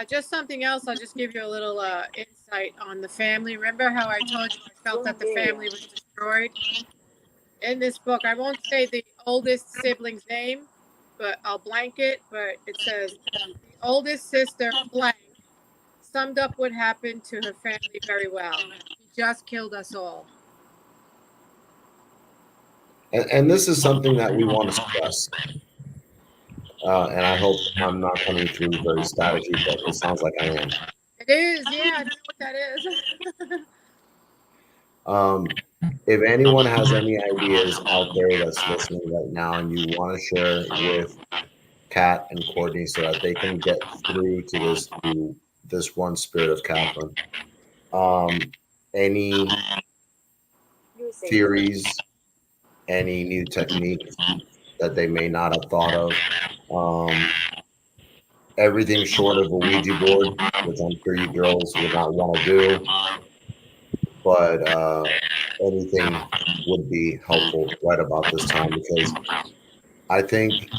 Just something else. I'll just give you a little insight on the family. Remember how I told you I felt that the family was destroyed? In this book, I won't say the oldest sibling's name, but I'll blank it. But it says, the oldest sister, blank, summed up what happened to her family very well. He just killed us all. And this is something that we want to stress. And I hope I'm not coming through very staticky, but it sounds like I am. It is, yeah, I know what that is. If anyone has any ideas out there that's listening right now and you want to share with Kat and Courtney so that they can get through to this one spirit of Catherine, any theories, any new techniques that they may not have thought of, everything short of a Ouija board, which I'm sure you girls would not want to do, but anything would be helpful right about this time, because I think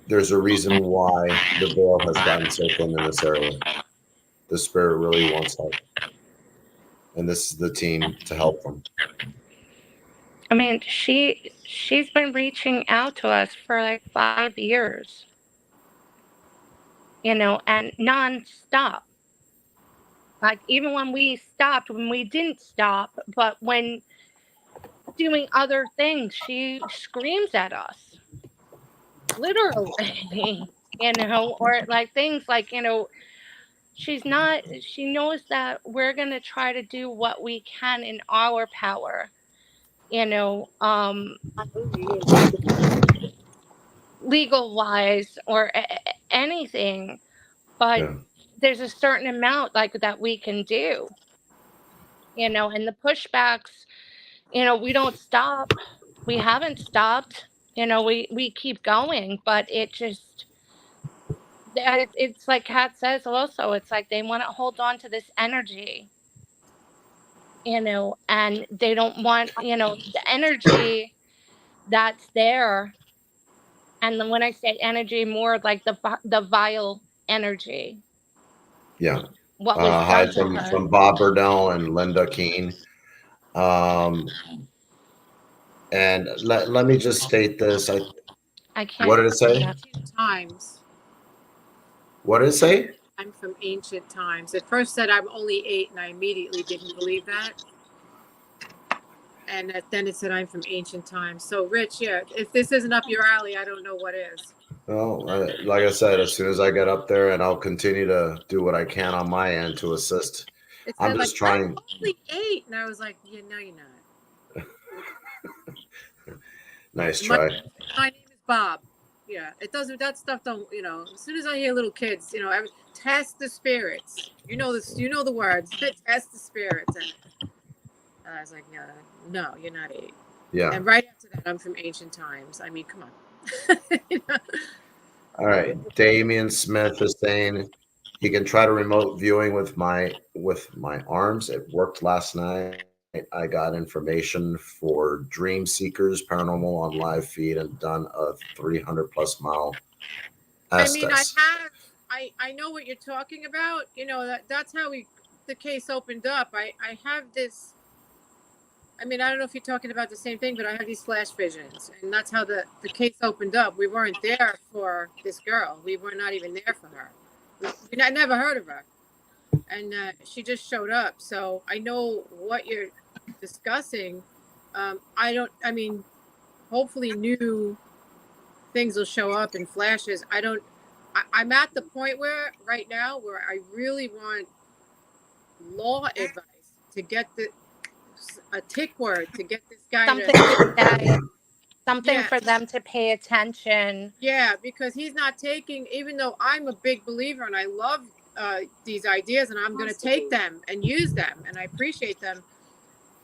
there's a reason why the veil has gotten so thin in this area. The spirit really wants help, and this is the team to help them. I mean, she's been reaching out to us for like 5 years, and nonstop. Like even when we stopped, when we didn't stop, but when doing other things, she screams at us, literally, or like things like, she knows that we're going to try to do what we can in our power, you know, um, legal wise or anything, but Yeah, there's a certain amount like that we can do, and the pushbacks, we don't stop. We haven't stopped. We keep going, but it's like Kat says also, it's like they want to hold on to this energy, and they don't want, the energy that's there. And then when I say energy, more like the vile energy, yeah. what was Hi done to her. from Bob Burdell and Linda Keene. Um, and let me just state this. I What can't did it see say? that. Ancient times. What did it say? I'm from ancient times. It first said I'm only 8, and I immediately didn't believe that. And then it said I'm from ancient times. So, Rich, yeah, if this isn't up your alley, I don't know what is. Well, like I said, as soon as I get up there, and I'll continue to do what I can on my end to assist. It I'm said like just I'm trying. only 8, and I was like, yeah, no, you're not. Nice My, try. my name is Bob. Yeah, it doesn't. That stuff don't. As soon as I hear little kids, test the spirits. You know this. You know the words. Test the spirits. And I was like, no, you're not 8. Yeah. And right after that, I'm from ancient times. I mean, come on. All right. Damian Smith is saying he can try to remote viewing with my arms. It worked last night. I got information for Dream Seekers Paranormal on live feed and done a 300 plus mile I mean, Estes. I know what you're talking about. That's how the case opened up. I have this. I mean, I don't know if you're talking about the same thing, but I have these flash visions, and that's how the case opened up. We weren't there for this girl. We were not even there for her. I never heard of her, and she just showed up. So I know what you're discussing. I mean, hopefully new things will show up in flashes. I'm at the point right now where I really want law advice to get a tick word to get this guy Something to say, something yeah, for them to pay attention. yeah, because he's not taking, even though I'm a big believer and I love these ideas and I'm going to take them and use them and I appreciate them.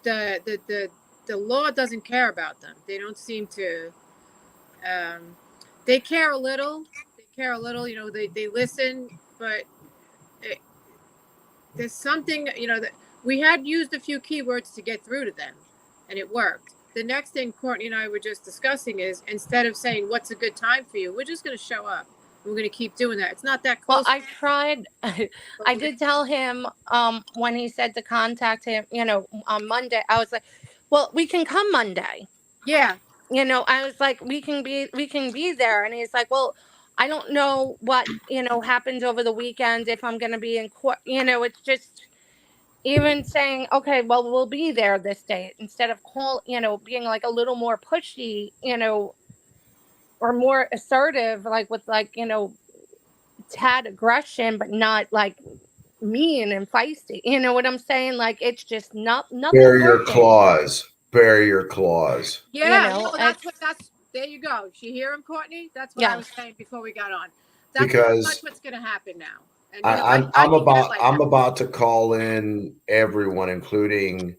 The law doesn't care about them. They don't seem to. They care a little. They listen, but there's something, that we had used a few keywords to get through to them and it worked. The next thing Courtney and I were just discussing is instead of saying, what's a good time for you? We're just going to show up. We're going to keep doing that. It's not that close. Well, I tried. I did tell him when he said to contact him, on Monday. I was like, "Well, we can come Monday." Yeah. I was like, "We can be there," and he's like, "Well, I don't know what happens over the weekend if I'm going to be in court." It's just even saying, "Okay, well, we'll be there this day," instead of being like a little more pushy, or more assertive, like with like tad aggression, but not like mean and feisty. You know what I'm saying? Like it's just nothing's Bare your working. claws. Bare your claws. Yeah. That's there you go. You hear him, Courtney? That's what I was saying before we got on. That's Because pretty much what's going to happen now. And I'm about to call in everyone, including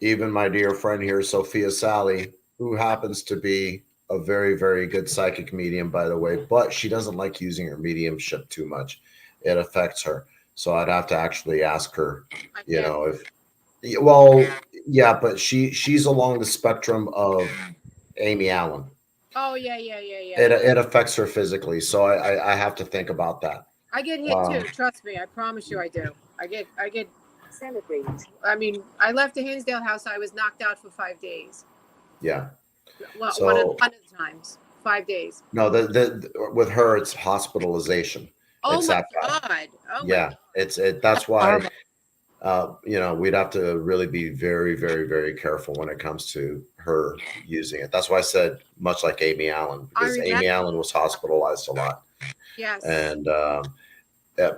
even my dear friend here, Sophia Sally, who happens to be a very, very good psychic medium, by the way, but she doesn't like using her mediumship too much. It affects her. So I'd have to actually ask her, yeah, but she's along the spectrum of Amy Allen. Oh yeah, yeah, yeah, yeah. It affects her physically. So I have to think about that. I get hit too. Trust me. I promise you, I do. I get. Celebrate. I mean, I left the Hinsdale house. I was knocked out for 5 days. Yeah. Well, So one of the times, 5 days. no, the with her it's hospitalization. Oh It's my that bad. God. Oh my Yeah, God. that's why Horrible. we'd have to really be very, very, very careful when it comes to her using it. That's why I said much like Amy Allen, I because remember. Amy Allen was hospitalized a lot, Yes. and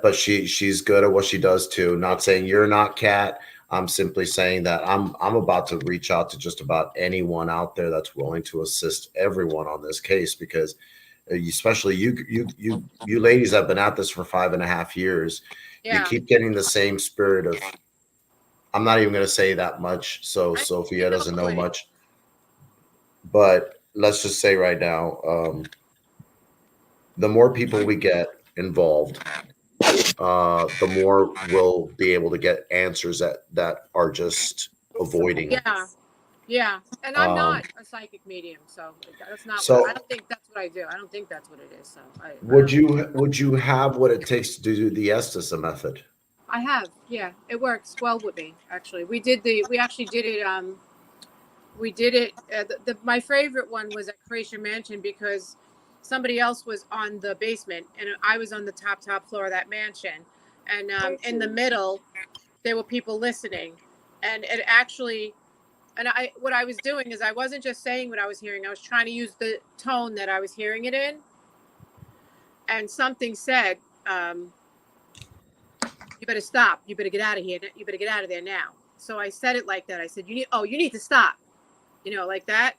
but she's good at what she does too. Not saying you're not, Kat. I'm simply saying that I'm about to reach out to just about anyone out there that's willing to assist everyone on this case, because especially you ladies have been at this for 5.5 years. You Yeah. keep getting the same spirit of, I'm not even going to say that much, so Sophia doesn't know much, but let's just say right now, the more people we get involved, the more we'll be able to get answers that are just avoiding. Yeah. Yeah. And I'm not a psychic medium, so that's not So what I don't think that's what I do. I don't think that's what it is. So would you have what it takes to do the Estes method? I have. Yeah. It works well with me, actually. We actually did it. We did it. My favorite one was at Creation Mansion because somebody else was on the basement and I was on the top floor of that mansion. And in the middle, there were people listening. And it actually, what I was doing is I wasn't just saying what I was hearing. I was trying to use the tone that I was hearing it in. And something said, you better stop. You better get out of here. You better get out of there now. So I said it like that. I said, you need to stop. Like that.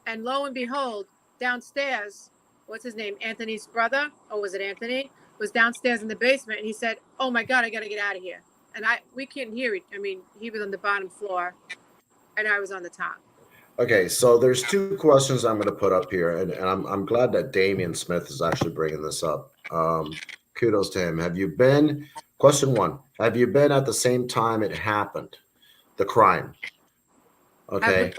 And lo and behold, downstairs, what's his name? Anthony's brother, or was it Anthony? Was downstairs in the basement, and he said, "Oh my God, I got to get out of here." And we couldn't hear it. I mean, he was on the bottom floor, and I was on the top. Okay, so there's 2 questions I'm going to put up here, and I'm glad that Damian Smith is actually bringing this up. Kudos to him. Question 1, have you been at the same time it happened, the crime? Okay.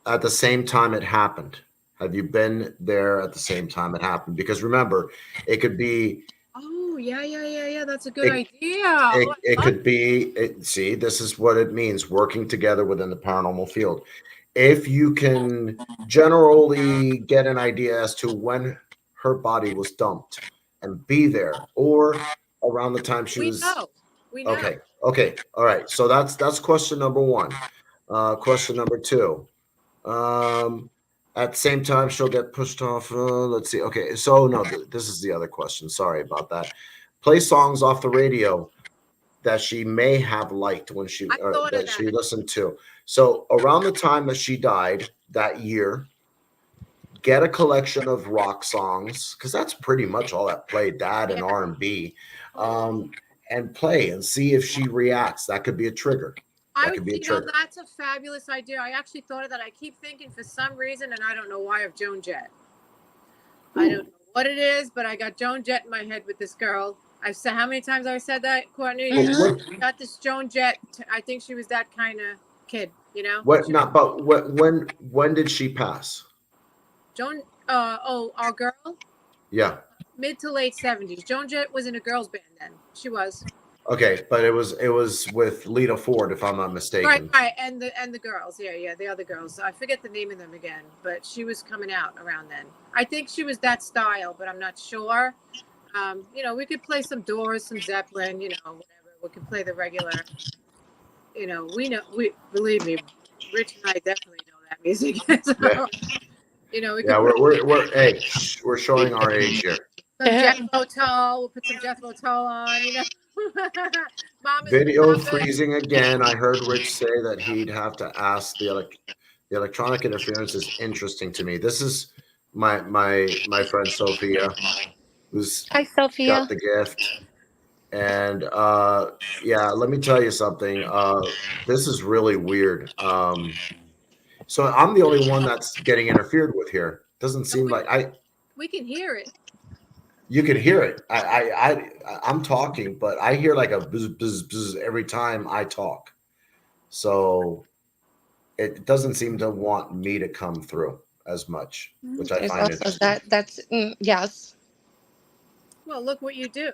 At the same time it happened. Have you been there at the same time it happened? Because remember, it could be. Oh, yeah. That's a good idea. It could be. See, this is what it means, working together within the paranormal field. If you can generally get an idea as to when her body was dumped and be there, or around the time she was. We know. Okay. All right. So that's question number 1. Question number 2. At the same time, she'll get pushed off. Let's see. Okay. So no, this is the other question. Sorry about that. Play songs off the radio that she may have liked when she listened to. So around the time that she died that year, get a collection of rock songs, because that's pretty much all that played, that and R&B, and play and see if she reacts. That could be a trigger. That's a fabulous idea. I actually thought of that. I keep thinking for some reason, and I don't know why, of Joan Jett. I don't know what it is, but I got Joan Jett in my head with this girl. I've said, how many times have I said that, Courtney? Mm-hmm. Got this Joan Jett. I think she was that kind of kid, When did she pass? Joan, our girl? Yeah. Mid to late 70s. Joan Jett was in a girls band then. She was. Okay, but it was with Lita Ford, if I'm not mistaken. Right, and the girls, yeah, the other girls. I forget the name of them again, but she was coming out around then. I think she was that style, but I'm not sure. We could play some Doors, some Zeppelin, whatever. We could play the regular. We believe me, Rich and I definitely know that music. So, we're showing our age here. Jethro Tull. We'll put some Jethro Tull on. Video freezing again. I heard Rich say that he'd have to ask the electronic interference is interesting to me. This is my friend Sophia, who's Hi, Sophia. got the gift. And let me tell you something. This is really weird. So I'm the only one that's getting interfered with here. Doesn't seem like we can hear it. You can hear it. I'm talking, but I hear like a buzz, buzz, buzz every time I talk. So it doesn't seem to want me to come through. as much, which I There's find also interesting. that's yes. Well, look what you do.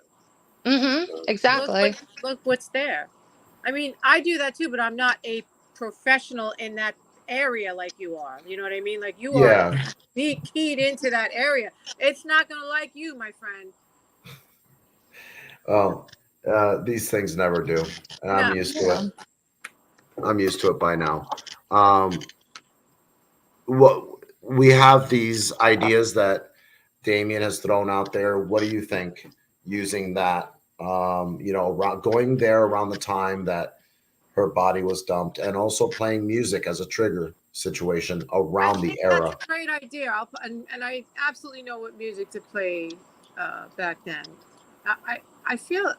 Exactly. Look what's there. I mean, I do that too, but I'm not a professional in that area like you are. You know what I mean? Like you are Yeah. keyed into that area. It's not going to like you, my friend. Well, these things never do. And I'm No. used to it. I'm used to it by now. What we have these ideas that Damien has thrown out there. What do you think using that? Going there around the time that her body was dumped, and also playing music as a trigger situation I around the think that's era. a great idea. And I absolutely know what music to play back then. I feel,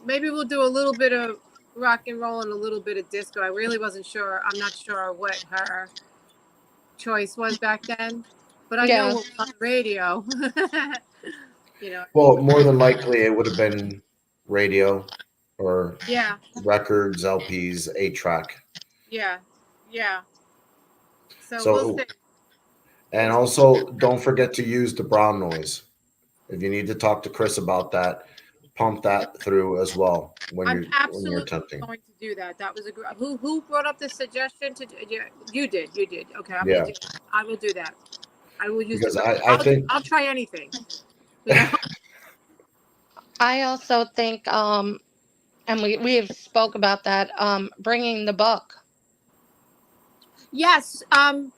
maybe we'll do a little bit of rock and roll and a little bit of disco. I really wasn't sure. I'm not sure what her choice was back then, but I know Yeah. what was on the radio. Well, more than likely, it would have been radio or Yeah, records, LPs, 8-track. yeah, yeah. So we'll So, see. and also don't forget to use the brown noise. If you need to talk to Chris about that, pump that through as well when I'm you're absolutely attempting. going to do that. That was a who brought up the suggestion to yeah, you did. Okay, I'm Yeah, gonna do that. I will do that. I will use because the I think I'll try anything. You know? I also think and we have spoke about that bringing the book. Yes. As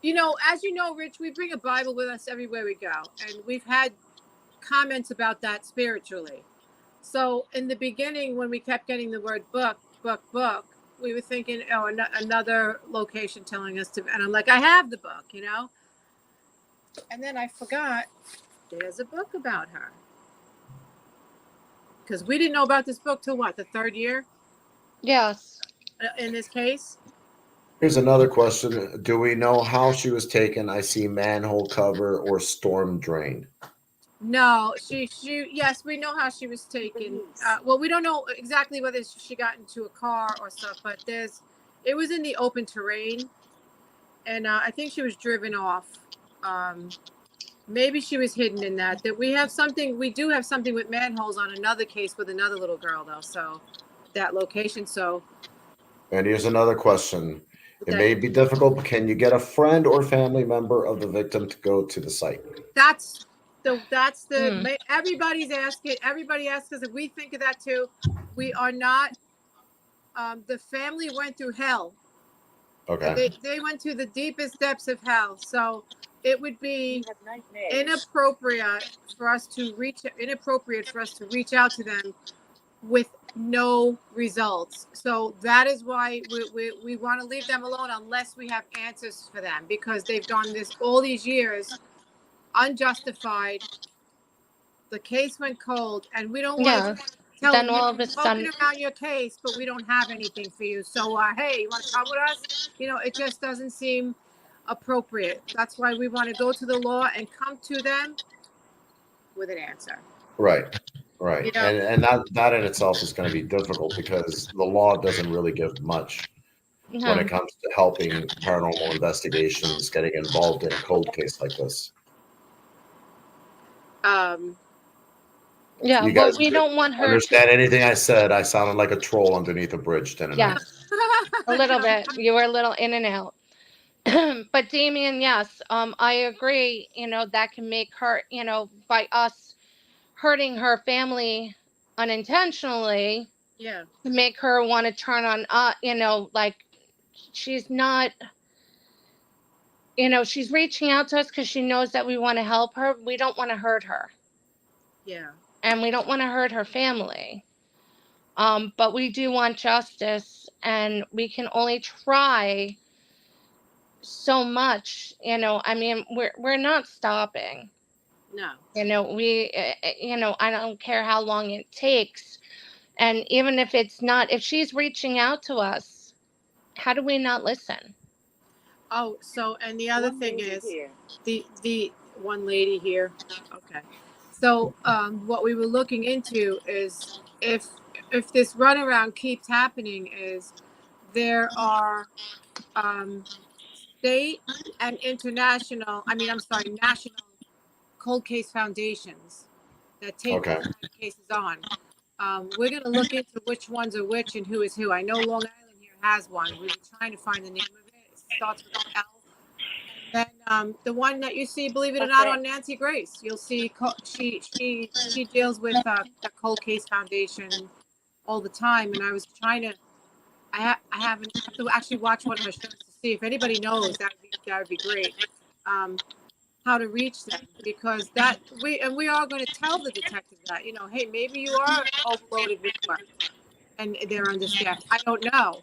you know, Rich, we bring a Bible with us everywhere we go, and we've had comments about that spiritually. So in the beginning, when we kept getting the word book, we were thinking, oh, another location telling us to, and I'm like, I have the book, and then I forgot there's a book about her. Because we didn't know about this book till what, the third year Yes. in this case? here's another question. Do we know how she was taken? I see manhole cover or storm drain. No, yes, we know how she was taken. Well, we don't know exactly whether she got into a car or stuff, but it was in the open terrain, and I think she was driven off. Maybe she was hidden in that we do have something with manholes on another case with another little girl though. So that location. So And here's another question. It that may be difficult, but can you get a friend or family member of the victim to go to the site? that's everybody's asking. Everybody asks us if we think of that too. We are not. The family went through hell. Okay. They went to the deepest depths of hell. So it would be inappropriate for us to reach out to them with no results. So that is why we want to leave them alone unless we have answers for them, because they've done this all these years unjustified. The case went cold, and we don't want Yeah. to tell Then them all of a you're poking sudden, around your case, but we don't have anything for you. So, hey, you want to come with us? It just doesn't seem appropriate. That's why we want to go to the law and come to them with an answer. Right. Right. And that in itself is going to be difficult because the law doesn't really give much when it no. comes to helping paranormal investigations, getting involved in a cold case like this. Yeah, You well, guys we don't want her to. understand anything I said? I sounded like a troll underneath a bridge, didn't I? Yes, a little bit. You were a little in and out. But Damien, yes, I agree. That can make her, by us hurting her family unintentionally, Yeah. to make her want to turn on, like she's not, she's reaching out to us because she knows that we want to help her. We don't want to hurt her. Yeah. And we don't want to hurt her family. But we do want justice, and we can only try so much. I mean, we're not stopping. No. We, I don't care how long it takes. And even if she's reaching out to us, how do we not listen? Oh, so, and the other thing is the one lady here. Okay. So, what we were looking into is if this runaround keeps happening, is there are state and international, national cold case foundations that take Okay. these kind of cases on. We're going to look into which ones are which and who is who. I know Long Island here has one. We were trying to find the name of it. It starts with an L. And then the one that you see, believe it or not, on Nancy Grace, you'll see she deals with the Cold Case Foundation all the time. And I was trying to, I have to actually watch one of her shows to see if anybody knows. That would be great. How to reach them, because we are going to tell the detective that, hey, maybe you are overloaded with work and they're understaffed. I don't know.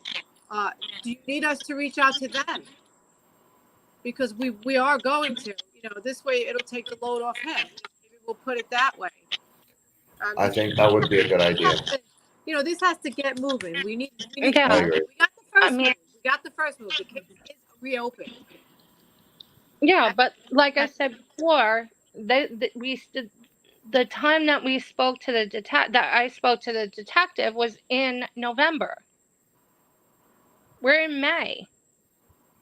Do you need us to reach out to them? Because we are going to, this way it'll take the load off him. Maybe we'll put it that way. I think that would be a good idea. This has to get moving. We need Yeah. I agree. we got the first move. We got the first move. The case is reopened. Yeah, but like I said before, the time that we spoke to I spoke to the detective was in November. We're in May.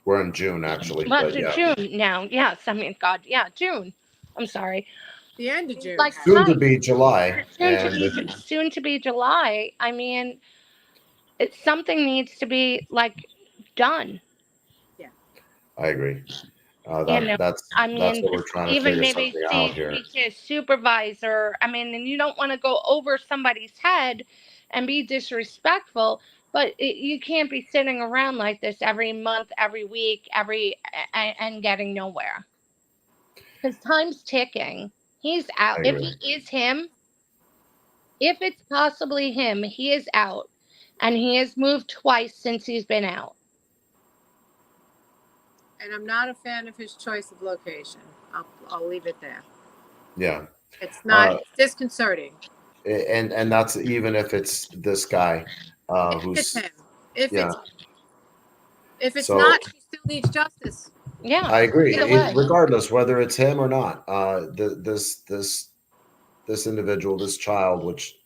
We're in June, actually. Well, But yeah. June now. Yes, God. Yeah, June. I'm sorry. The end of June. Like Soon to be July. Soon to be July. I mean, something needs to be done. Yeah. I agree. That's what we're trying to even figure maybe something out here. speak to a supervisor. I mean, and you don't want to go over somebody's head and be disrespectful, but you can't be sitting around like this every month, every week, and getting nowhere. Because time's ticking. He's out. If he is him, if it's possibly him, he is out, and he has moved twice since he's been out. And I'm not a fan of his choice of location. I'll leave it there. Yeah. It's not. It's disconcerting. And that's even if it's this guy If it's him. If it's not, she still needs justice. Yeah, I agree. Regardless whether it's him or not, this individual, this child, which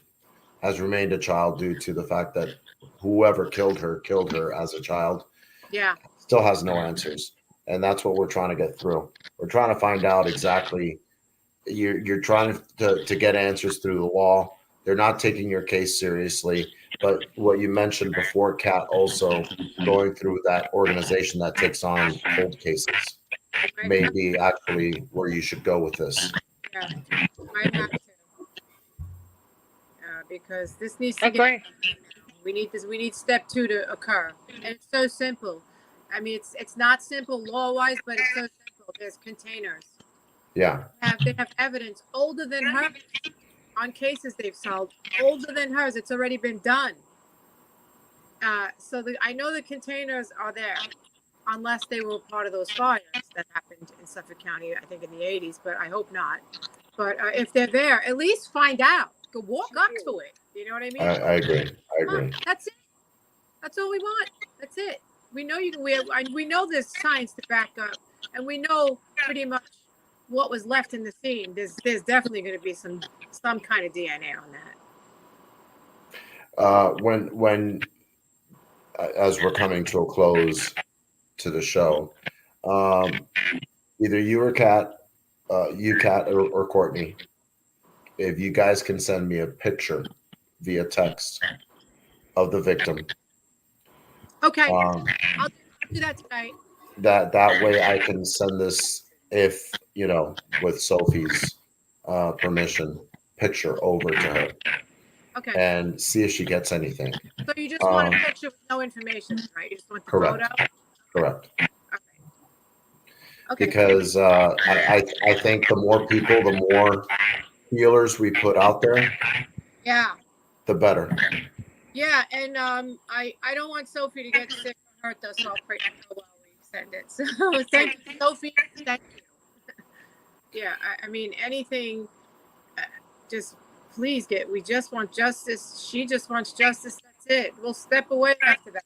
has remained a child due to the fact that whoever killed her as a child, still has no answers. And that's what we're trying to get through. We're trying to find out exactly. You're trying to get answers through the law. They're not taking your case seriously. But what you mentioned before, Kat, also going through that organization that takes on cold cases may be actually where you should go with this. Yeah, I have to. Because this needs to get. We need this. We need step 2 to occur, and it's so simple. I mean, it's not simple law-wise, but it's so simple. There's containers. Yeah. They have evidence older than hers on cases they've solved. Older than hers. It's already been done. So I know the containers are there, unless they were part of those fires that happened in Suffolk County, I think in the 80s, but I hope not. But if they're there, at least find out. Go walk up to it. You know what I mean? I agree. That's it. That's all we want. That's it. We know we know there's science to back up, and we know pretty much what was left in the scene. There's definitely going to be some kind of DNA on that. When as we're coming to a close to the show, either you or Kat, or Courtney, if you guys can send me a picture via text of the victim. Okay, I'll do that tonight. That way I can send this, if with Sophie's permission, picture over to her. Okay. And see if she gets anything. So you just want a picture with no information, right? You just want the photo? Correct. Okay. Because I think the more people, the more healers we put out there, the better. Yeah, and I don't want Sophie to get sick or hurt us, so I'll pray while we send it. So thank you, Sophie. Thank you. Yeah, I mean, anything, just please we just want justice. She just wants justice. That's it. We'll step away after that.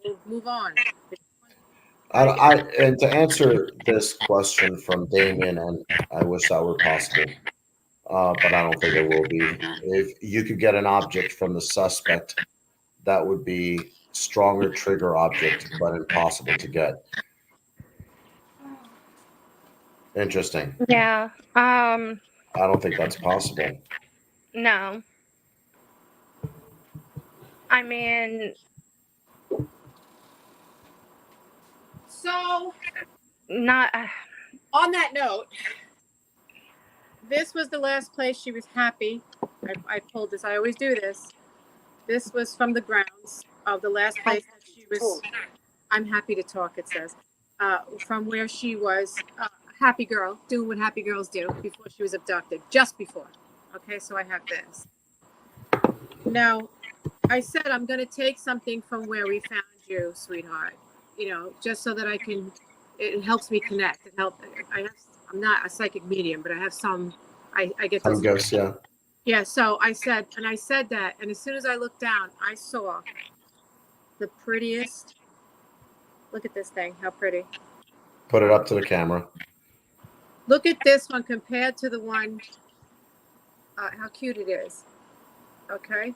We'll move on. And to answer this question from Damien, and I wish that were possible, but I don't think it will be. If you could get an object from the suspect, that would be stronger trigger object, but impossible to get. Interesting. Yeah. I don't think that's possible. No. I mean, So not. on that note, this was the last place she was happy. I pulled this. I always do this. This was from the grounds of the last place that she was. I'm happy to talk, it says. From where she was a happy girl, doing what happy girls do before she was abducted, just before. Okay, so I have this. Now, I said I'm going to take something from where we found you, sweetheart. You know, just so that I can, it helps me connect. It helps. I'm not a psychic medium, but I have some, I get those. Some ghosts, yeah. Yeah, so I said that, and as soon as I looked down, I saw the prettiest. Look at this thing, how pretty. Put it up to the camera. Look at this one compared to the one, how cute it is. Okay.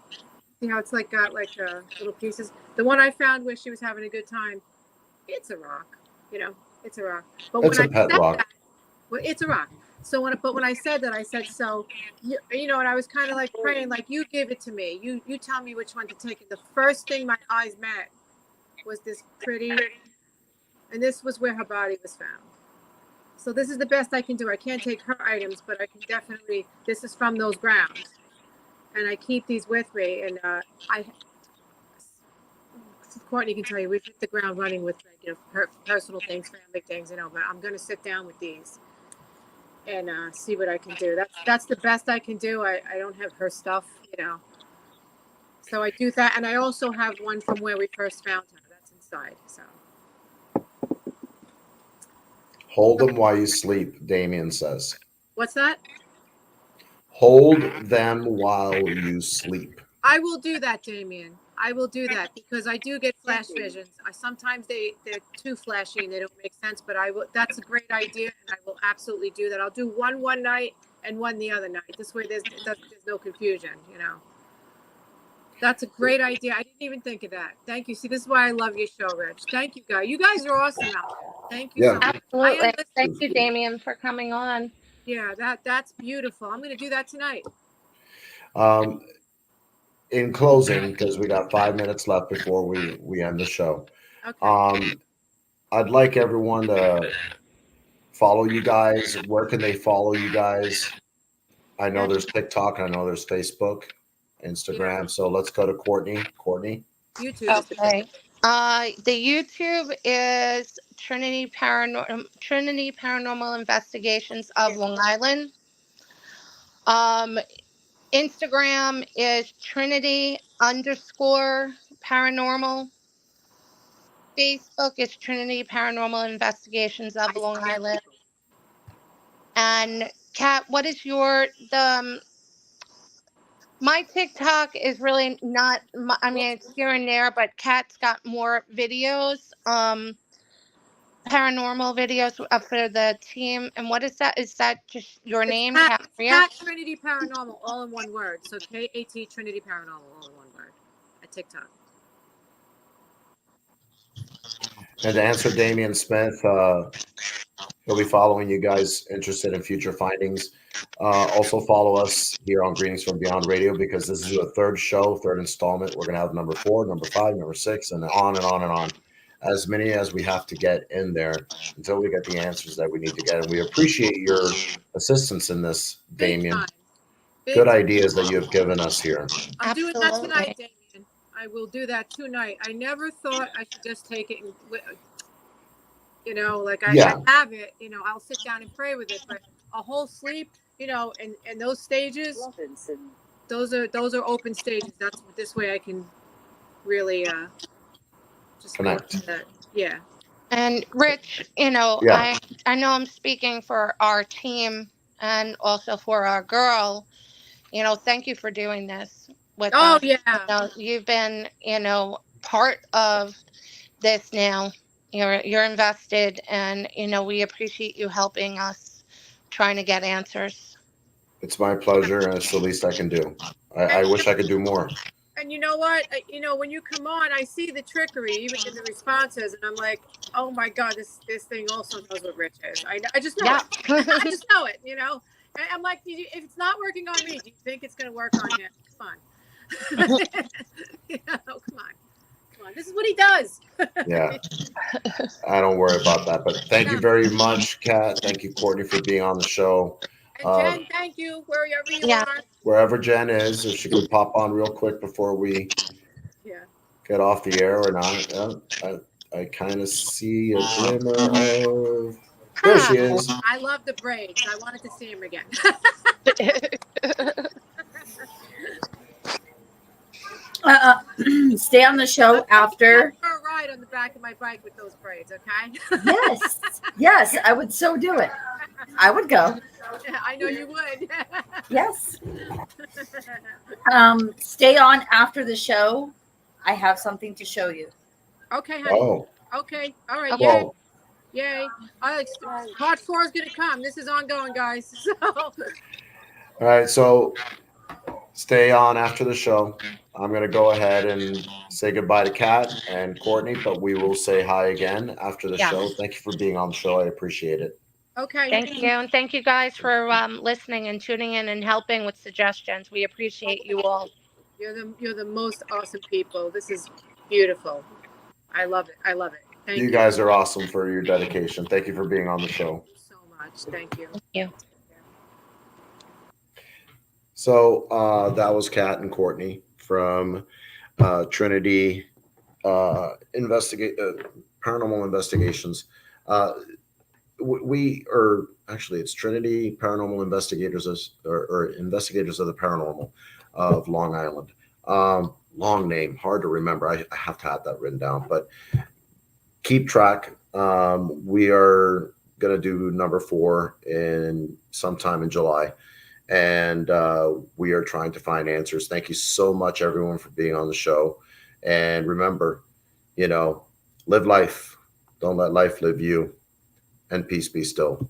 See how it's like got like little pieces. The one I found where she was having a good time, it's a rock. You know, it's a rock. But It's when a I pet said rock. that, well, it's a rock. So when I said that, I said, so you know, and I was kind of like praying, like, you give it to me. You tell me which one to take. And the first thing my eyes met was this pretty, and this was where her body was found. So this is the best I can do. I can't take her items, but I can definitely. This is from those grounds, and I keep these with me. And Courtney can tell you, we've hit the ground running with, like, you know, her personal things, family things, you know. But I'm going to sit down with these and see what I can do. That's the best I can do. I don't have her stuff, you know. So I do that, and I also have one from where we first found her. That's inside. So. Hold them while you sleep, Damien says. What's that? Hold them while you sleep. I will do that, Damien. I will do that because I do get flash visions. Sometimes they're too flashy and they don't make sense, but I will. That's a great idea, and I will absolutely do that. I'll do one night and one the other night. This way, there's no confusion. You know, that's a great idea. I didn't even think of that. Thank you. See, this is why I love your show, Rich. Thank you, guys. You guys are awesome out there. Thank you so much. Absolutely. Thank you, Damien, for coming on. Yeah, that's beautiful. I'm going to do that tonight. In closing, because we got 5 minutes left before we end the show. Okay. I'd like everyone to follow you guys. Where can they follow you guys? I know there's TikTok. I know there's Facebook, Instagram. So let's go to Courtney. Courtney. YouTube. Okay. The YouTube is Trinity Paranormal Investigations of Long Island. Instagram is Trinity_paranormal. Facebook is Trinity Paranormal Investigations of Long Island. And Kat, what is my TikTok is really not, I mean, it's here and there, but Kat's got more videos, paranormal videos for the team. And what is that? Is that just your name, Kat Maria? Kat Trinity Paranormal, all in one word. So KAT Trinity Paranormal, all in one word at TikTok. And to answer Damien Smith, he'll be following you guys interested in future findings. Also follow us here on Greetings from Beyond Radio, because this is the third installment. We're going to have number 4, number 5, number 6, and on and on and on. As many as we have to get in there until we get the answers that we need to get. And we appreciate your assistance in this, Damien. Good ideas that you have given us here. I'm doing that tonight, Damien. I will do that tonight. I never thought I should just take it and, you know, like I have it, you know, I'll sit down and pray with it, but a whole sleep, you know, and those stages, those are open stages. That's this way I can really just connect. Yeah. And Rich, you know, I know I'm speaking for our team and also for our girl. You know, thank you for doing this with us. Yeah. You know, you've been, you know, part of this now. You're invested, and you know, we appreciate you helping us trying to get answers. It's my pleasure, and it's the least I can do. I wish I could do more. And you know what? When you come on, I see the trickery even in the responses, and I'm like, oh my god, this thing also knows what Rich is. I just know it. I just know it. And I'm like, if it's not working on me, do you think it's going to work on him? Come on. Come on. This is what he does. Yeah. I don't worry about that. But thank you very much, Kat. Thank you, Courtney, for being on the show. And Jen, thank you, wherever you Yeah. are. Wherever Jen is, if she can pop on real quick before we get off the air or not. I kind of see a glimmer of. There she is. I love the braids. I wanted to see him again. Stay on the show after. For a ride on the back of my bike with those braids, okay? Yes, I would so do it. I would go. I know you would. Yes. Stay on after the show. I have something to show you. Okay, honey. Oh. Okay. All right. Whoa. Yay. Part 4 is going to come. This is ongoing, guys. All right. So stay on after the show. I'm going to go ahead and say goodbye to Kat and Courtney, but we will say hi again after the show. Thank you for being on the show. I appreciate it. Okay. Thank you. And thank you guys for listening and tuning in and helping with suggestions. We appreciate you all. You're the most awesome people. This is beautiful. I love it. Thank you. You guys are awesome for your dedication. Thank you for being on the show. Thank you so much. Thank you. Thank you. So that was Kat and Courtney from Trinity Paranormal Investigations. It's Trinity Paranormal Investigators or Investigators of the Paranormal of Long Island. Long name, hard to remember. I have to have that written down, but keep track. We are going to do number 4 in sometime in July. And we are trying to find answers. Thank you so much, everyone, for being on the show. And remember, live life. Don't let life live you. And peace be still.